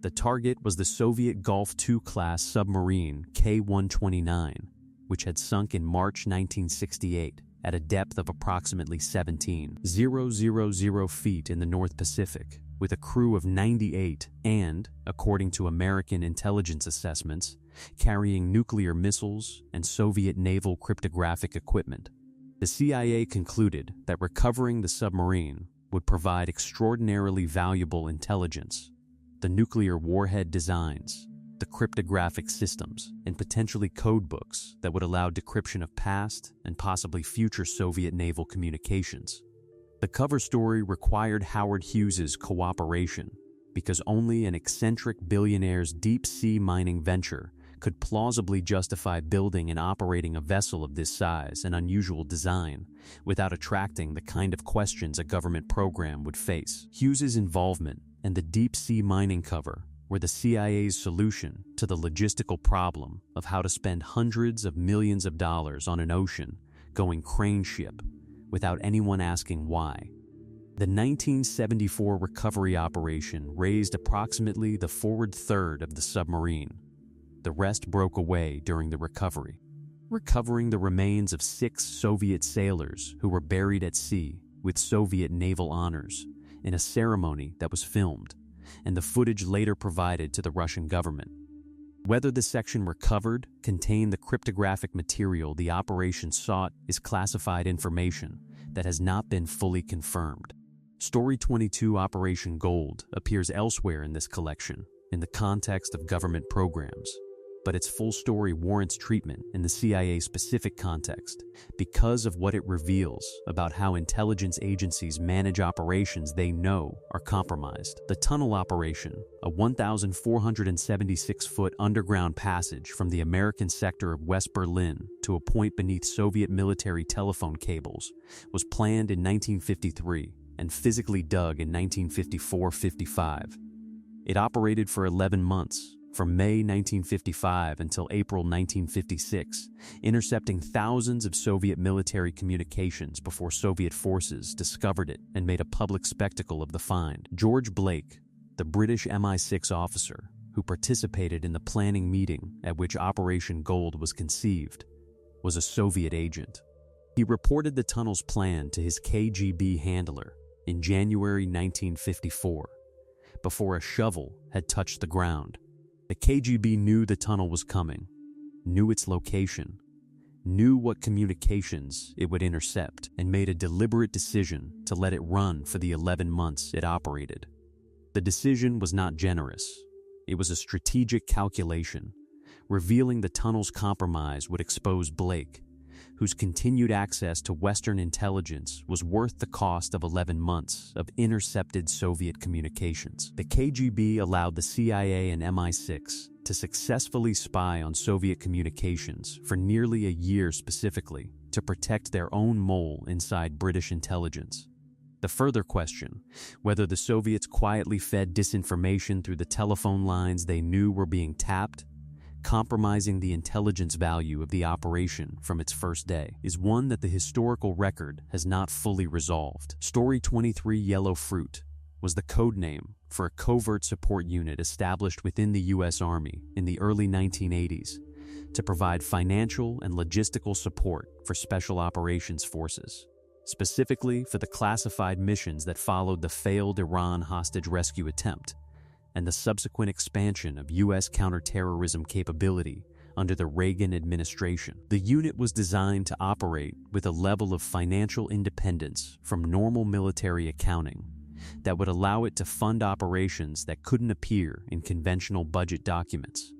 The target was the Soviet Gulf II-class submarine K-129, which had sunk in March 1968 at a depth of approximately 17,000 feet in the North Pacific, with a crew of 98 and, according to American intelligence assessments, carrying nuclear missiles and Soviet naval cryptographic equipment. The CIA concluded that recovering the submarine would provide extraordinarily valuable intelligence. The nuclear warhead designs, the cryptographic systems, and potentially code books that would allow decryption of past and possibly future Soviet naval communications. The cover story required Howard Hughes's cooperation because only an eccentric billionaire's deep-sea mining venture could plausibly justify building and operating a vessel of this size and unusual design without attracting the kind of questions a government program would face. Hughes's involvement and the deep-sea mining cover were the CIA's solution to the logistical problem of how to spend hundreds of millions of dollars on an ocean-going crane ship without anyone asking why. The 1974 recovery operation raised approximately the forward third of the submarine. The rest broke away during the recovery, recovering the remains of 6 Soviet sailors who were buried at sea with Soviet naval honors in a ceremony that was filmed, and the footage later provided to the Russian government. Whether the section recovered contained the cryptographic material the operation sought is classified information that has not been fully confirmed. Story 22, Operation Gold, appears elsewhere in this collection in the context of government programs. but its full story warrants treatment in the CIA-specific context because of what it reveals about how intelligence agencies manage operations they know are compromised. The tunnel operation, a 1,476-foot underground passage from the American sector of West Berlin to a point beneath Soviet military telephone cables, was planned in 1953 and physically dug in 1954-55. It operated for 11 months, from May 1955 until April 1956, intercepting thousands of Soviet military communications before Soviet forces discovered it and made a public spectacle of the find. George Blake, the British MI6 officer who participated in the planning meeting at which Operation Gold was conceived, was a Soviet agent. He reported the tunnel's plan to his KGB handler in January 1954, before a shovel had touched the ground. The KGB knew the tunnel was coming, knew its location, knew what communications it would intercept, and made a deliberate decision to let it run for the 11 months it operated. The decision was not generous. It was a strategic calculation, revealing the tunnel's compromise would expose Blake, whose continued access to Western intelligence was worth the cost of 11 months of intercepted Soviet communications. The KGB allowed the CIA and MI6 to successfully spy on Soviet communications for nearly a year specifically to protect their own mole inside British intelligence. The further question, whether the Soviets quietly fed disinformation through the telephone lines they knew were being tapped, compromising the intelligence value of the operation from its first day, is one that the historical record has not fully resolved. Story 23 Yellow Fruit was the code name for a covert support unit established within the U.S. Army in the early 1980s to provide financial and logistical support for special operations forces, specifically for the classified missions that followed the failed Iran hostage rescue attempt and the subsequent expansion of U.S. counterterrorism capability under the Reagan administration. The unit was designed to operate with a level of financial independence from normal military accounting that would allow it to fund operations that couldn't appear in conventional budget documents,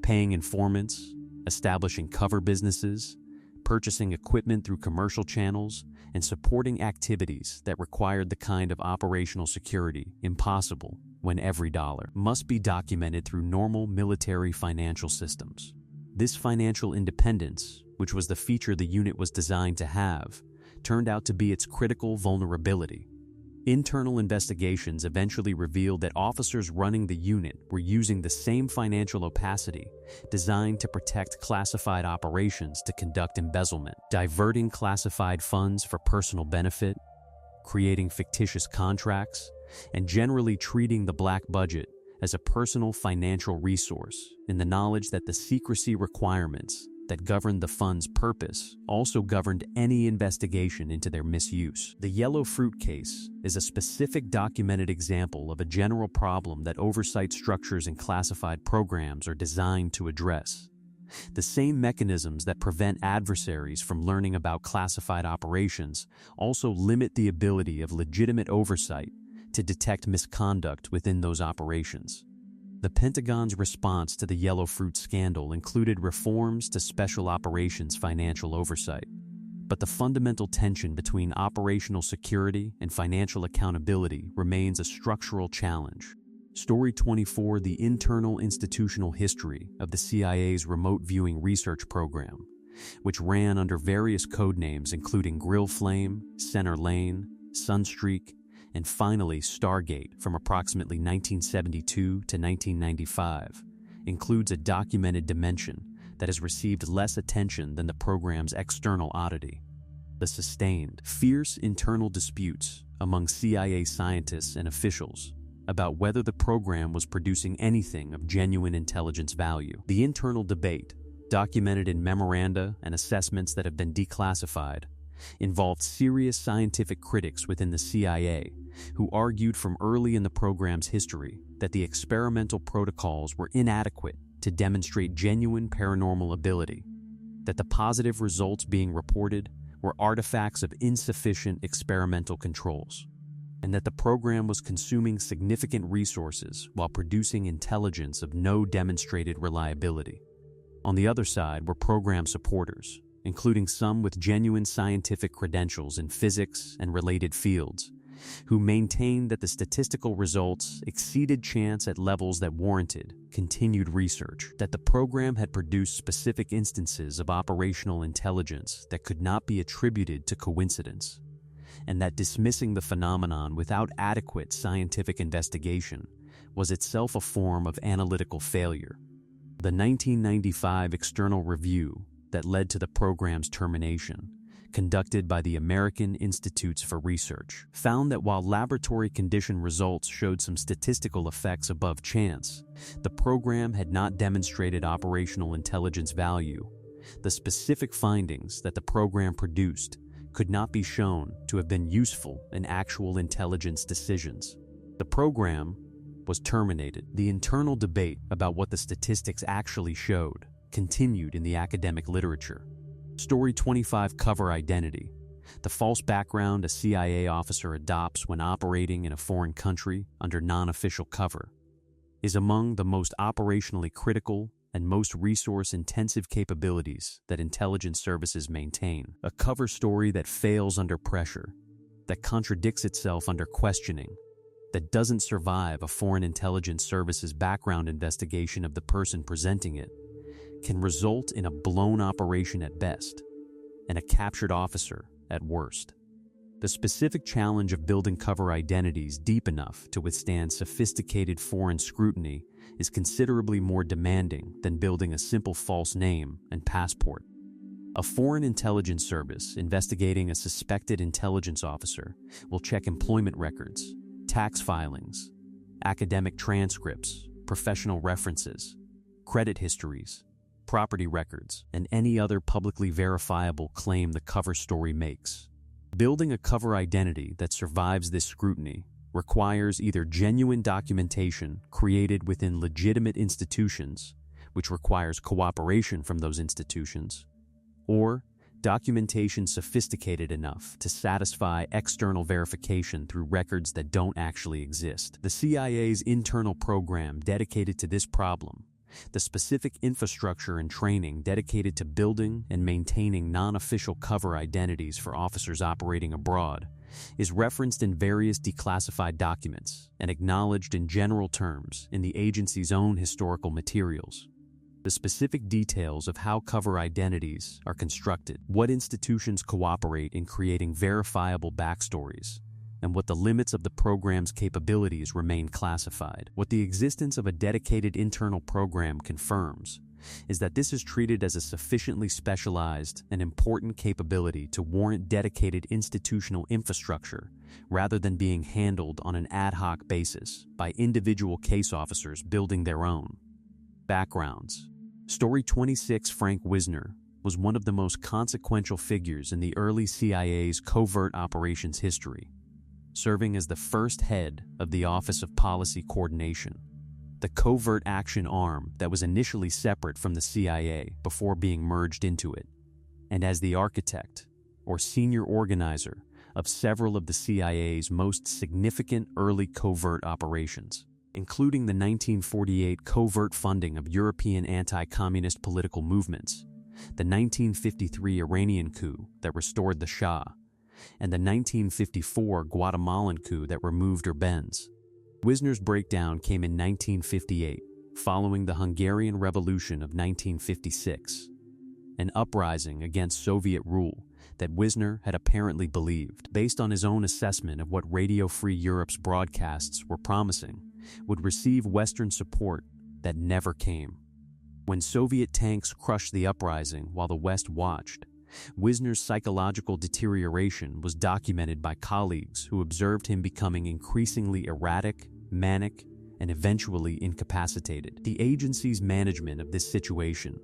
paying informants, establishing cover businesses, purchasing equipment through commercial channels, and supporting activities that required the kind of operational security impossible when every dollar must be documented through normal military financial systems. This financial independence, which was the feature the unit was designed to have, turned out to be its critical vulnerability. Internal investigations eventually revealed that officers running the unit were using the same financial opacity designed to protect classified operations to conduct embezzlement, diverting classified funds for personal benefit, creating fictitious contracts, and generally treating the black budget as a personal financial resource in the knowledge that the secrecy requirements that governed the fund's purpose also governed any investigation into their misuse. The Yellow Fruit case is a specific documented example of a general problem that oversight structures in classified programs are designed to address. The same mechanisms that prevent adversaries from learning about classified operations also limit the ability of legitimate oversight to detect misconduct within those operations. The Pentagon's response to the Yellow Fruit scandal included reforms to special operations financial oversight. But the fundamental tension between operational security and financial accountability remains a structural challenge. Story 24: The Internal Institutional History of the CIA's Remote Viewing Research Program, which ran under various code names including Grill Flame, Center Lane, Sunstreak, and finally Stargate from approximately 1972 to 1995, includes a documented dimension that has received less attention than the program's external oddity: the sustained, fierce internal disputes among CIA scientists and officials about whether the program was producing anything of genuine intelligence value. The internal debate, documented in memoranda and assessments that have been declassified, involved serious scientific critics within the CIA who argued from early in the program's history that the experimental protocols were inadequate to demonstrate genuine paranormal ability, that the positive results being reported were artifacts of insufficient experimental controls, and that the program was consuming significant resources while producing intelligence of no demonstrated reliability. On the other side were program supporters, including some with genuine scientific credentials in physics and related fields, who maintained that the statistical results exceeded chance at levels that warranted continued research, that the program had produced specific instances of operational intelligence that could not be attributed to coincidence, and that dismissing the phenomenon without adequate scientific investigation was itself a form of analytical failure. The 1995 external review that led to the program's termination, conducted by the American Institutes for Research, found that while laboratory condition results showed some statistical effects above chance, the program had not demonstrated operational intelligence value. The specific findings that the program produced could not be shown to have been useful in actual intelligence decisions. The program was terminated. The internal debate about what the statistics actually showed continued in the academic literature. Story 25: Cover Identity. The false background a CIA officer adopts when operating in a foreign country under non-official cover is among the most operationally critical and most resource-intensive capabilities that intelligence services maintain. A cover story that fails under pressure, that contradicts itself under questioning, that doesn't survive a foreign intelligence service's background investigation of the person presenting it, can result in a blown operation at best and a captured officer at worst. The specific challenge of building cover identities deep enough to withstand sophisticated foreign scrutiny is considerably more demanding than building a simple false name and passport. A foreign intelligence service investigating a suspected intelligence officer will check employment records, tax filings, academic transcripts, professional references, credit histories, property records, and any other publicly verifiable claim the cover story makes. Building a cover identity that survives this scrutiny requires either genuine documentation created within legitimate institutions, which requires cooperation from those institutions, or documentation sophisticated enough to satisfy external verification through records that don't actually exist. The CIA's internal program dedicated to this problem, the specific infrastructure and training dedicated to building and maintaining non-official cover identities for officers operating abroad, is referenced in various declassified documents and acknowledged in general terms in the agency's own historical materials. The specific details of how cover identities are constructed, what institutions cooperate in creating verifiable backstories, and what the limits of the program's capabilities remain classified. What the existence of a dedicated internal program confirms is that this is treated as a sufficiently specialized and important capability to warrant dedicated institutional infrastructure rather than being handled on an ad hoc basis by individual case officers building their own. Backgrounds. Story 26: Frank Wisner was one of the most consequential figures in the early CIA's covert operations history, serving as the first head of the Office of Policy Coordination, the covert action arm that was initially separate from the CIA before being merged into it, and as the architect or senior organizer of several of the CIA's most significant early covert operations, including the 1948 covert funding of European anti-communist political movements, the 1953 Iranian coup that restored the Shah, and the 1954 Guatemalan coup that removed Urbenz. Wisner's breakdown came in 1958, following the Hungarian Revolution of 1956, an uprising against Soviet rule that Wisner had apparently believed, based on his own assessment of what Radio Free Europe's broadcasts were promising, would receive Western support that never came. When Soviet tanks crushed the uprising while the West watched, Wisner's psychological deterioration was documented by colleagues who observed him becoming increasingly erratic, manic, and eventually incapacitated. The agency's management of this situation,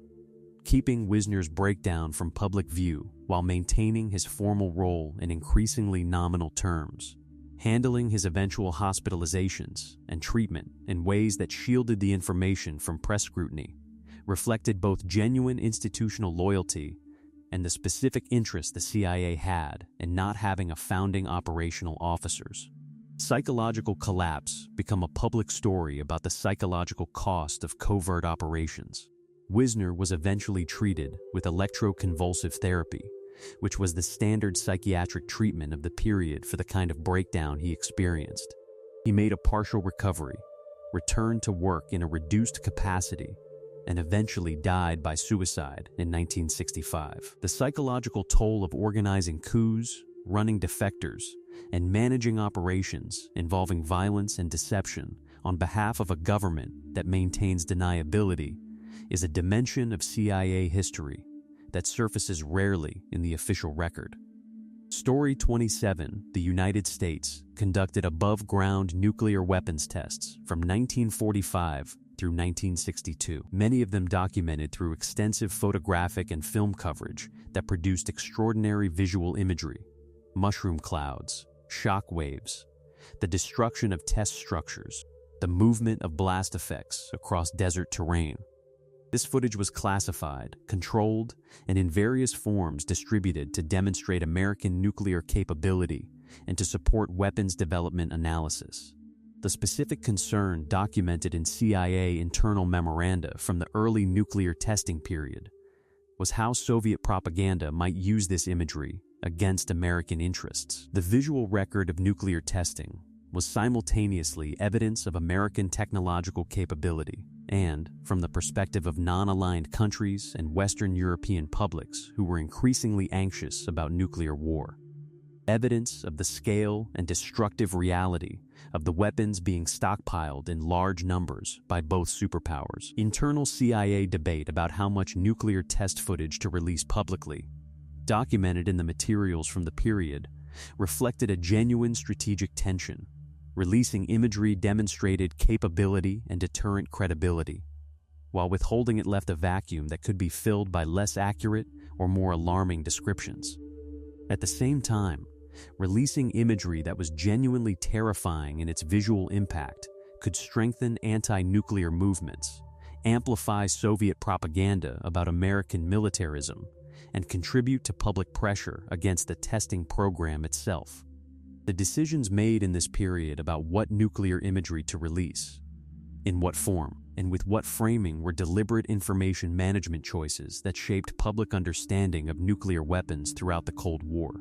keeping Wisner's breakdown from public view while maintaining his formal role in increasingly nominal terms, handling his eventual hospitalizations and treatment in ways that shielded the information from press scrutiny, reflected both genuine institutional loyalty and the specific interest the CIA had in not having a founding operational officers. Psychological collapse became a public story about the psychological cost of covert operations. Wisner was eventually treated with electroconvulsive therapy, which was the standard psychiatric treatment of the period for the kind of breakdown he experienced. He made a partial recovery, returned to work in a reduced capacity, and eventually died by suicide in 1965. The psychological toll of organizing coups, running defectors, and managing operations involving violence and deception on behalf of a government that maintains deniability is a dimension of CIA history that surfaces rarely in the official record. Story 27, the United States conducted above-ground nuclear weapons tests from 1945 through 1962, many of them documented through extensive photographic and film coverage that produced extraordinary visual imagery, mushroom clouds, shock waves, the destruction of test structures, the movement of blast effects across desert terrain. This footage was classified, controlled, and in various forms distributed to demonstrate American nuclear capability and to support weapons development analysis. The specific concern documented in CIA internal memoranda from the early nuclear testing period was how Soviet propaganda might use this imagery against American interests. The visual record of nuclear testing was simultaneously evidence of American technological capability and, from the perspective of non-aligned countries and Western European publics who were increasingly anxious about nuclear war, evidence of the scale and destructive reality of the weapons being stockpiled in large numbers by both superpowers. Internal CIA debate about how much nuclear test footage to release publicly, documented in the materials from the period, reflected a genuine strategic tension. Releasing imagery demonstrated capability and deterrent credibility, while withholding it left a vacuum that could be filled by less accurate or more alarming descriptions. At the same time, releasing imagery that was genuinely terrifying in its visual impact could strengthen anti-nuclear movements, amplify Soviet propaganda about American militarism, and contribute to public pressure against the testing program itself. The decisions made in this period about what nuclear imagery to release, in what form, and with what framing were deliberate information management choices that shaped public understanding of nuclear weapons throughout the Cold War.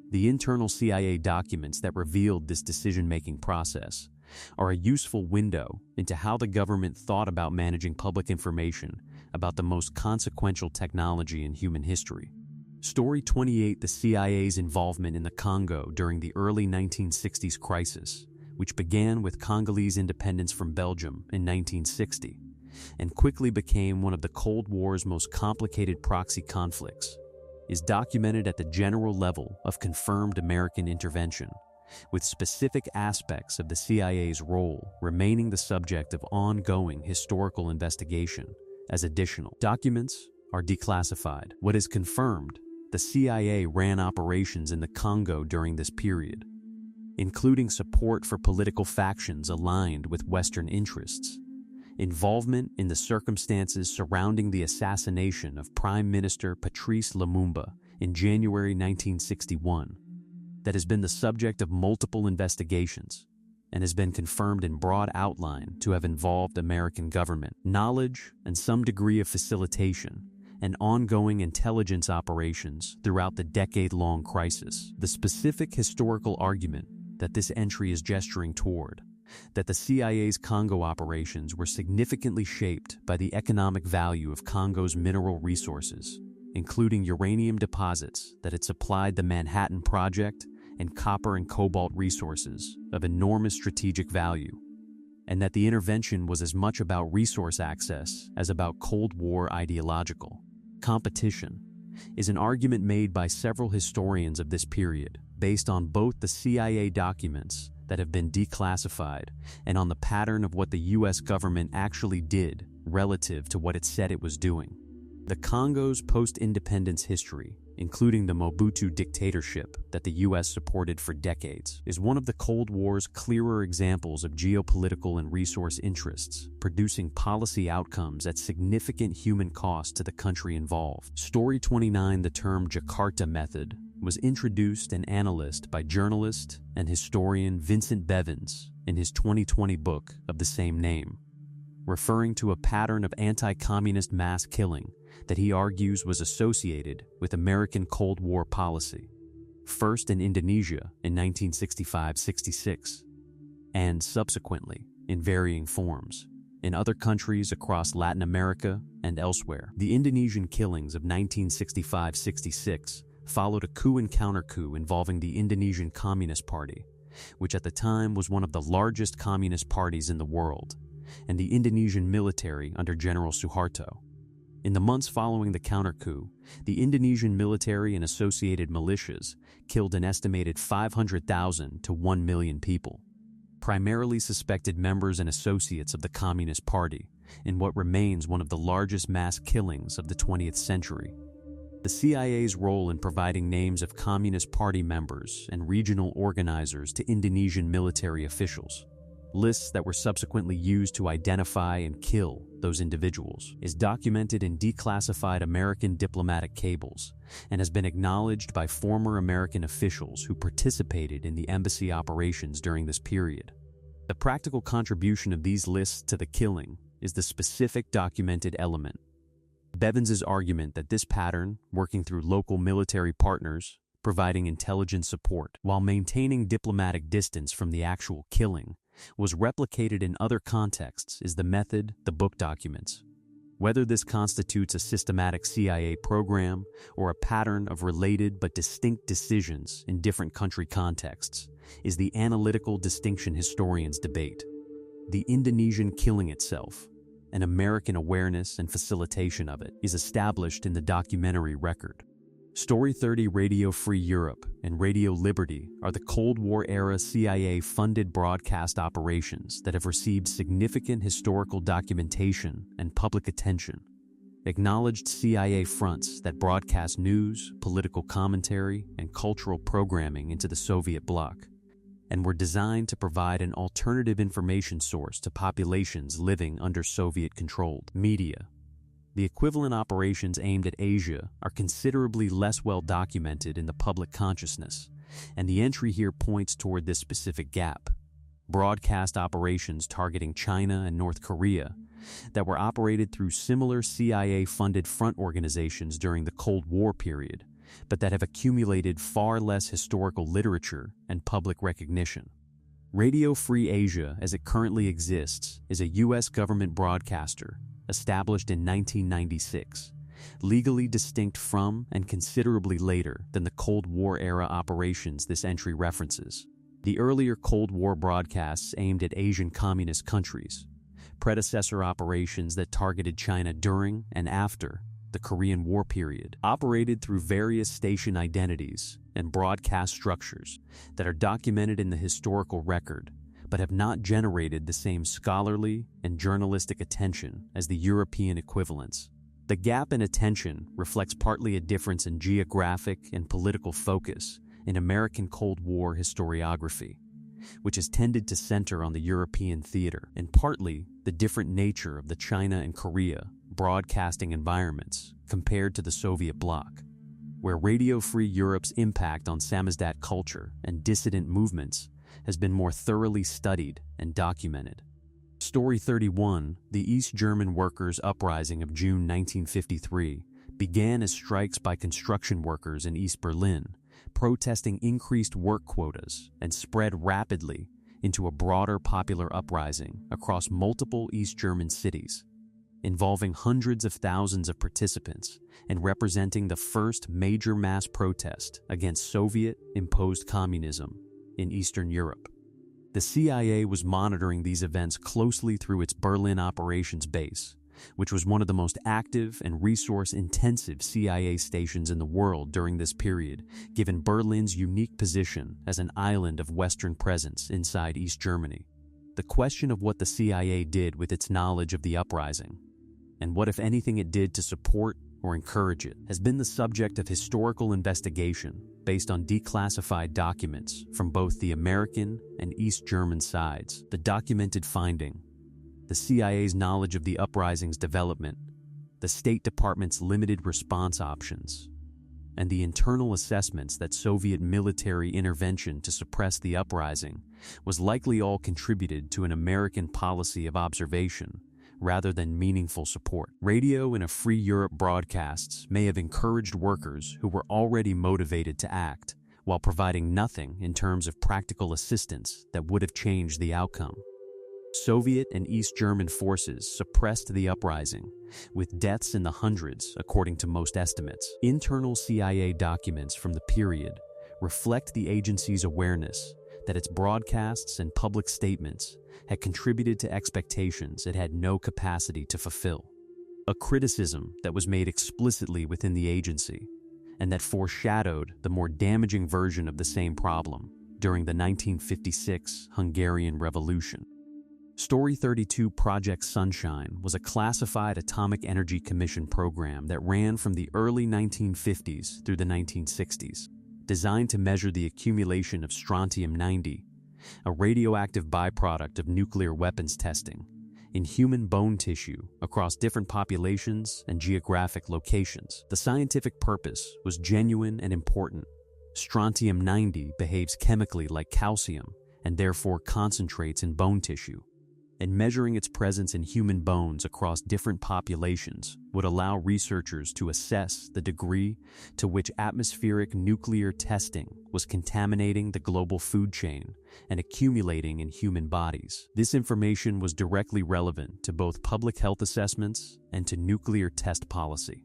The internal CIA documents that revealed this decision-making process are a useful window into how the government thought about managing public information about the most consequential technology in human history. Story 28, the CIA's involvement in the Congo during the early 1960s crisis, which began with Congolese independence from Belgium in 1960, and quickly became one of the Cold War's most complicated proxy conflicts, is documented at the general level of confirmed American intervention, with specific aspects of the CIA's role remaining the subject of ongoing historical investigation as additional. Documents are declassified. What is confirmed: the CIA ran operations in the Congo during this period, including support for political factions aligned with Western interests, involvement in the circumstances surrounding the assassination of Prime Minister Patrice Lumumba in January 1961, that has been the subject of multiple investigations and has been confirmed in broad outline to have involved American government, knowledge, and some degree of facilitation, and ongoing intelligence operations throughout the decade-long crisis. The specific historical argument that this entry is gesturing toward, that the CIA's Congo operations were significantly shaped by the economic value of Congo's mineral resources, including uranium deposits that had supplied the Manhattan Project and copper and cobalt resources of enormous strategic value, and that the intervention was as much about resource access as about Cold War ideological competition, is an argument made by several historians of this period based on both the CIA documents that have been declassified and on the pattern of what the U.S. government actually did relative to what it said it was doing. The Congo's post-independence history, including the Mobutu dictatorship that the U.S. supported for decades, is one of the Cold War's clearer examples of geopolitical and resource interests, producing policy outcomes at significant human cost to the country involved. Story 29, the term Jakarta method, was introduced and analyzed by journalist and historian Vincent Bevins in his 2020 book of the same name. referring to a pattern of anti-communist mass killing that he argues was associated with American Cold War policy, first in Indonesia in 1965-66, and subsequently, in varying forms, in other countries across Latin America and elsewhere. The Indonesian killings of 1965-66 followed a coup and counter-coup involving the Indonesian Communist Party, which at the time was one of the largest communist parties in the world, and the Indonesian military under General Suharto. In the months following the counter-coup, the Indonesian military and associated militias killed an estimated 500,000 to 1 million people, primarily suspected members and associates of the Communist Party, in what remains one of the largest mass killings of the 20th century. The CIA's role in providing names of Communist Party members and regional organizers to Indonesian military officials, lists that were subsequently used to identify and kill those individuals, is documented in declassified American diplomatic cables and has been acknowledged by former American officials who participated in the embassy operations during this period. The practical contribution of these lists to the killing is the specific documented element. Bevans's argument that this pattern, working through local military partners, providing intelligence support while maintaining diplomatic distance from the actual killing, was replicated in other contexts is the method the book documents. Whether this constitutes a systematic CIA program or a pattern of related but distinct decisions in different country contexts is the analytical distinction historians debate. The Indonesian killing itself, and American awareness and facilitation of it, is established in the documentary record. Story 30 Radio Free Europe and Radio Liberty are the Cold War-era CIA-funded broadcast operations that have received significant historical documentation and public attention. Acknowledged CIA fronts that broadcast news, political commentary, and cultural programming into the Soviet bloc, and were designed to provide an alternative information source to populations living under Soviet-controlled media. The equivalent operations aimed at Asia are considerably less well documented in the public consciousness, and the entry here points toward this specific gap. Broadcast operations targeting China and North Korea that were operated through similar CIA-funded front organizations during the Cold War period, but that have accumulated far less historical literature and public recognition. Radio Free Asia, as it currently exists, is a U.S. government broadcaster established in 1996, legally distinct from and considerably later than the Cold War-era operations this entry references. The earlier Cold War broadcasts aimed at Asian communist countries, predecessor operations that targeted China during and after the Korean War period, operated through various station identities and broadcast structures that are documented in the historical record, but have not generated the same scholarly and journalistic attention as the European equivalents. The gap in attention reflects partly a difference in geographic and political focus in American Cold War historiography, which has tended to center on the European theater, and partly the different nature of the China and Korea broadcasting environments compared to the Soviet bloc, where Radio Free Europe's impact on samizdat culture and dissident movements has been more thoroughly studied and documented. Story 31, the East German workers' uprising of June 1953, began as strikes by construction workers in East Berlin, protesting increased work quotas, and spread rapidly into a broader popular uprising across multiple East German cities, involving hundreds of thousands of participants and representing the first major mass protest against Soviet-imposed communism in Eastern Europe. The CIA was monitoring these events closely through its Berlin operations base, which was one of the most active and resource-intensive CIA stations in the world during this period, given Berlin's unique position as an island of Western presence inside East Germany. The question of what the CIA did with its knowledge of the uprising, and what, if anything, it did to support or encourage it, has been the subject of historical investigation based on declassified documents from both the American and East German sides. The documented finding, the CIA's knowledge of the uprising's development, the State Department's limited response options, and the internal assessments that Soviet military intervention to suppress the uprising was likely all contributed to an American policy of observation rather than meaningful support. Radio in a free Europe broadcasts may have encouraged workers who were already motivated to act, while providing nothing in terms of practical assistance that would have changed the outcome. Soviet and East German forces suppressed the uprising, with deaths in the hundreds according to most estimates. Internal CIA documents from the period reflect the agency's awareness that its broadcasts and public statements had contributed to expectations it had no capacity to fulfill. A criticism that was made explicitly within the agency, and that foreshadowed the more damaging version of the same problem during the 1956 Hungarian Revolution. Story 32 Project Sunshine was a classified Atomic Energy Commission program that ran from the early 1950s through the 1960s, designed to measure the accumulation of strontium-90, a radioactive byproduct of nuclear weapons testing, in human bone tissue across different populations and geographic locations. The scientific purpose was genuine and important. Strontium-90 behaves chemically like calcium and therefore concentrates in bone tissue, and measuring its presence in human bones across different populations would allow researchers to assess the degree to which atmospheric nuclear testing was contaminating the global food chain and accumulating in human bodies. This information was directly relevant to both public health assessments and to nuclear test policy.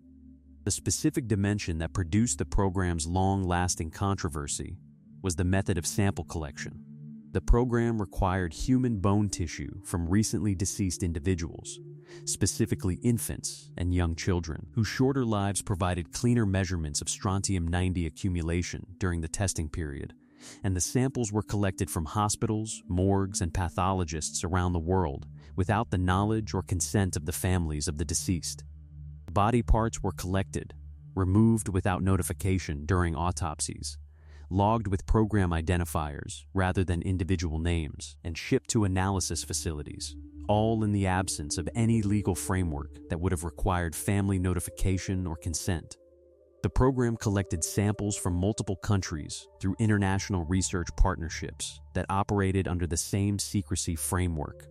The specific dimension that produced the program's long-lasting controversy was the method of sample collection. The program required human bone tissue from recently deceased individuals, specifically infants and young children, whose shorter lives provided cleaner measurements of strontium-90 accumulation during the testing period, and the samples were collected from hospitals, morgues, and pathologists around the world without the knowledge or consent of the families of the deceased. Body parts were collected, removed without notification during autopsies, logged with program identifiers rather than individual names, and shipped to analysis facilities, all in the absence of any legal framework that would have required family notification or consent. The program collected samples from multiple countries through international research partnerships that operated under the same secrecy framework.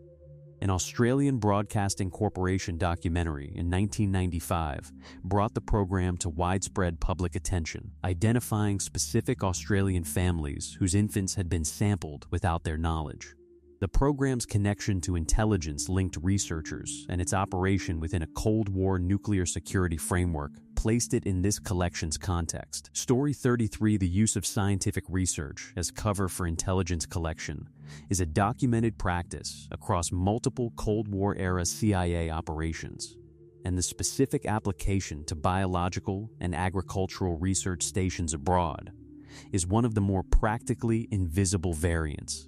An Australian Broadcasting Corporation documentary in 1995 brought the program to widespread public attention, identifying specific Australian families whose infants had been sampled without their knowledge. The program's connection to intelligence-linked researchers and its operation within a Cold War nuclear security framework placed it in this collection's context. Story 33, the use of scientific research as cover for intelligence collection, is a documented practice across multiple Cold War-era CIA operations, and the specific application to biological and agricultural research stations abroad is one of the more practically invisible variants.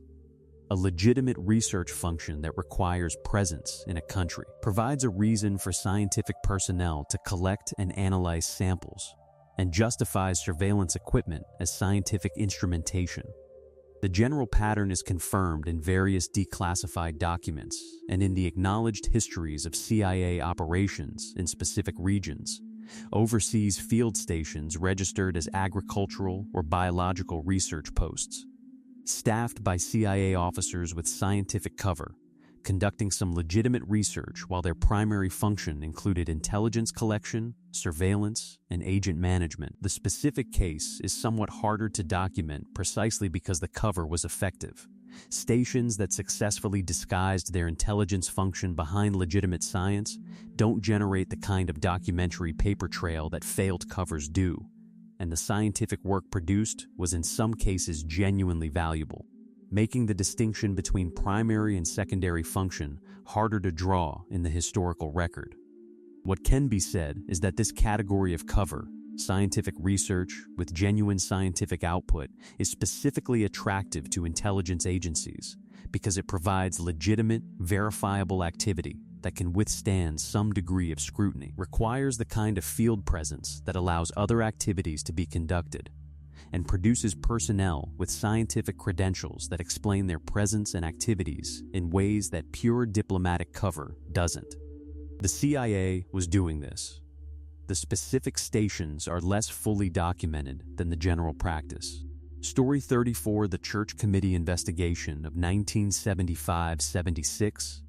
A legitimate research function that requires presence in a country provides a reason for scientific personnel to collect and analyze samples, and justifies surveillance equipment as scientific instrumentation. The general pattern is confirmed in various declassified documents and in the acknowledged histories of CIA operations in specific regions. Overseas field stations registered as agricultural or biological research posts, staffed by CIA officers with scientific cover, conducting some legitimate research while their primary function included intelligence collection, surveillance, and agent management. The specific case is somewhat harder to document precisely because the cover was effective. Stations that successfully disguised their intelligence function behind legitimate science don't generate the kind of documentary paper trail that failed covers do, and the scientific work produced was in some cases genuinely valuable, making the distinction between primary and secondary function harder to draw in the historical record. What can be said is that this category of cover, scientific research with genuine scientific output, is specifically attractive to intelligence agencies because it provides legitimate, verifiable activity that can withstand some degree of scrutiny, requires the kind of field presence that allows other activities to be conducted, and produces personnel with scientific credentials that explain their presence and activities in ways that pure diplomatic cover doesn't. The CIA was doing this. The specific stations are less fully documented than the general practice. Story 34, the Church Committee investigation of 1975-76,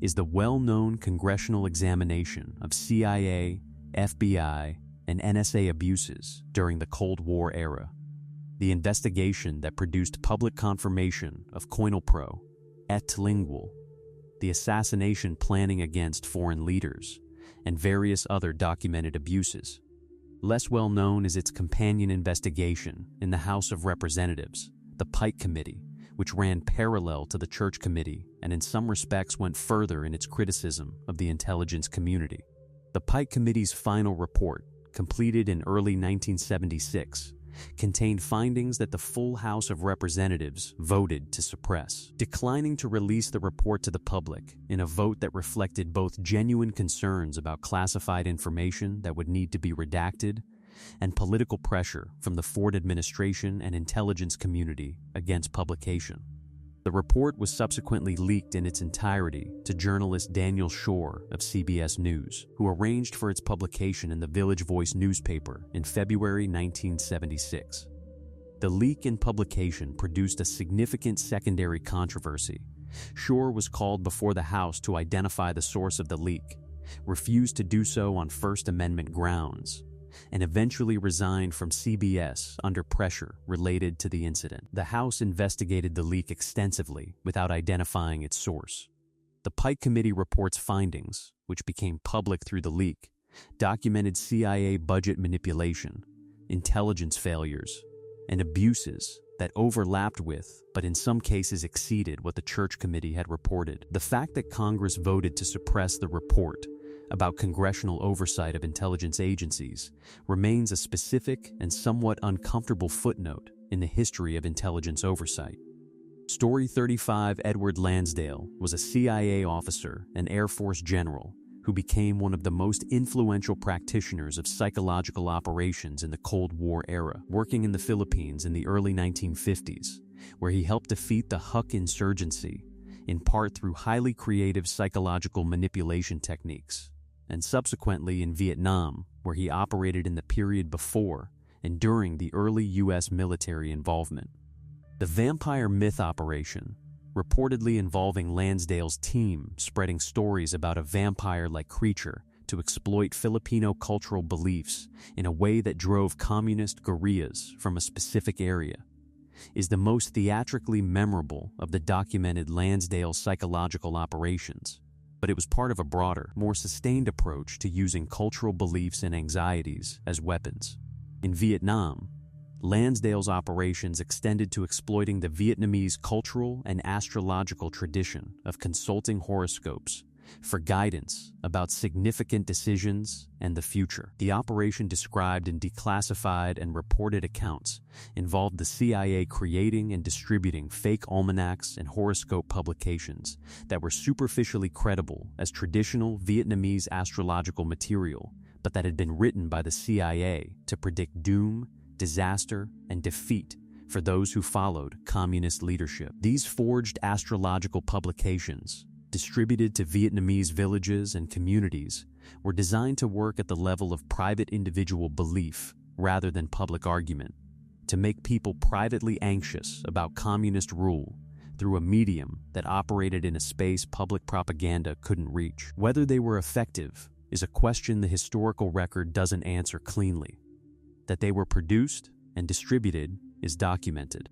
is the well-known congressional examination of CIA, FBI, and NSA abuses during the Cold War era. The investigation that produced public confirmation of Coinelpro, et lingual, the assassination planning against foreign leaders, and various other documented abuses. Less well known is its companion investigation in the House of Representatives, the Pike Committee, which ran parallel to the Church Committee and in some respects went further in its criticism of the intelligence community. The Pike Committee's final report, completed in early 1976, contained findings that the full House of Representatives voted to suppress, declining to release the report to the public in a vote that reflected both genuine concerns about classified information that would need to be redacted and political pressure from the Ford administration and intelligence community against publication. The report was subsequently leaked in its entirety to journalist Daniel Shore of CBS News, who arranged for its publication in the Village Voice newspaper in February 1976. The leak and publication produced a significant secondary controversy. Shore was called before the House to identify the source of the leak, refused to do so on First Amendment grounds, and eventually resigned from CBS under pressure related to the incident. The House investigated the leak extensively without identifying its source. The Pike Committee report's findings, which became public through the leak, documented CIA budget manipulation, intelligence failures, and abuses that overlapped with, but in some cases exceeded, what the Church Committee had reported. The fact that Congress voted to suppress the report about congressional oversight of intelligence agencies remains a specific and somewhat uncomfortable footnote in the history of intelligence oversight. Story 35 Edward Lansdale was a CIA officer and Air Force general who became one of the most influential practitioners of psychological operations in the Cold War era, working in the Philippines in the early 1950s, where he helped defeat the Huk insurgency, in part through highly creative psychological manipulation techniques, and subsequently in Vietnam, where he operated in the period before and during the early U.S. military involvement. The Vampire Myth operation, reportedly involving Lansdale's team spreading stories about a vampire-like creature to exploit Filipino cultural beliefs in a way that drove communist guerrillas from a specific area, is the most theatrically memorable of the documented Lansdale psychological operations, but it was part of a broader, more sustained approach to using cultural beliefs and anxieties as weapons. In Vietnam, Lansdale's operations extended to exploiting the Vietnamese cultural and astrological tradition of consulting horoscopes for guidance about significant decisions and the future. The operation, described in declassified and reported accounts, involved the CIA creating and distributing fake almanacs and horoscope publications that were superficially credible as traditional Vietnamese astrological material, but that had been written by the CIA to predict doom, disaster, and defeat for those who followed communist leadership. These forged astrological publications, distributed to Vietnamese villages and communities, were designed to work at the level of private individual belief rather than public argument, to make people privately anxious about communist rule through a medium that operated in a space public propaganda couldn't reach. Whether they were effective is a question the historical record doesn't answer cleanly. That they were produced and distributed is documented.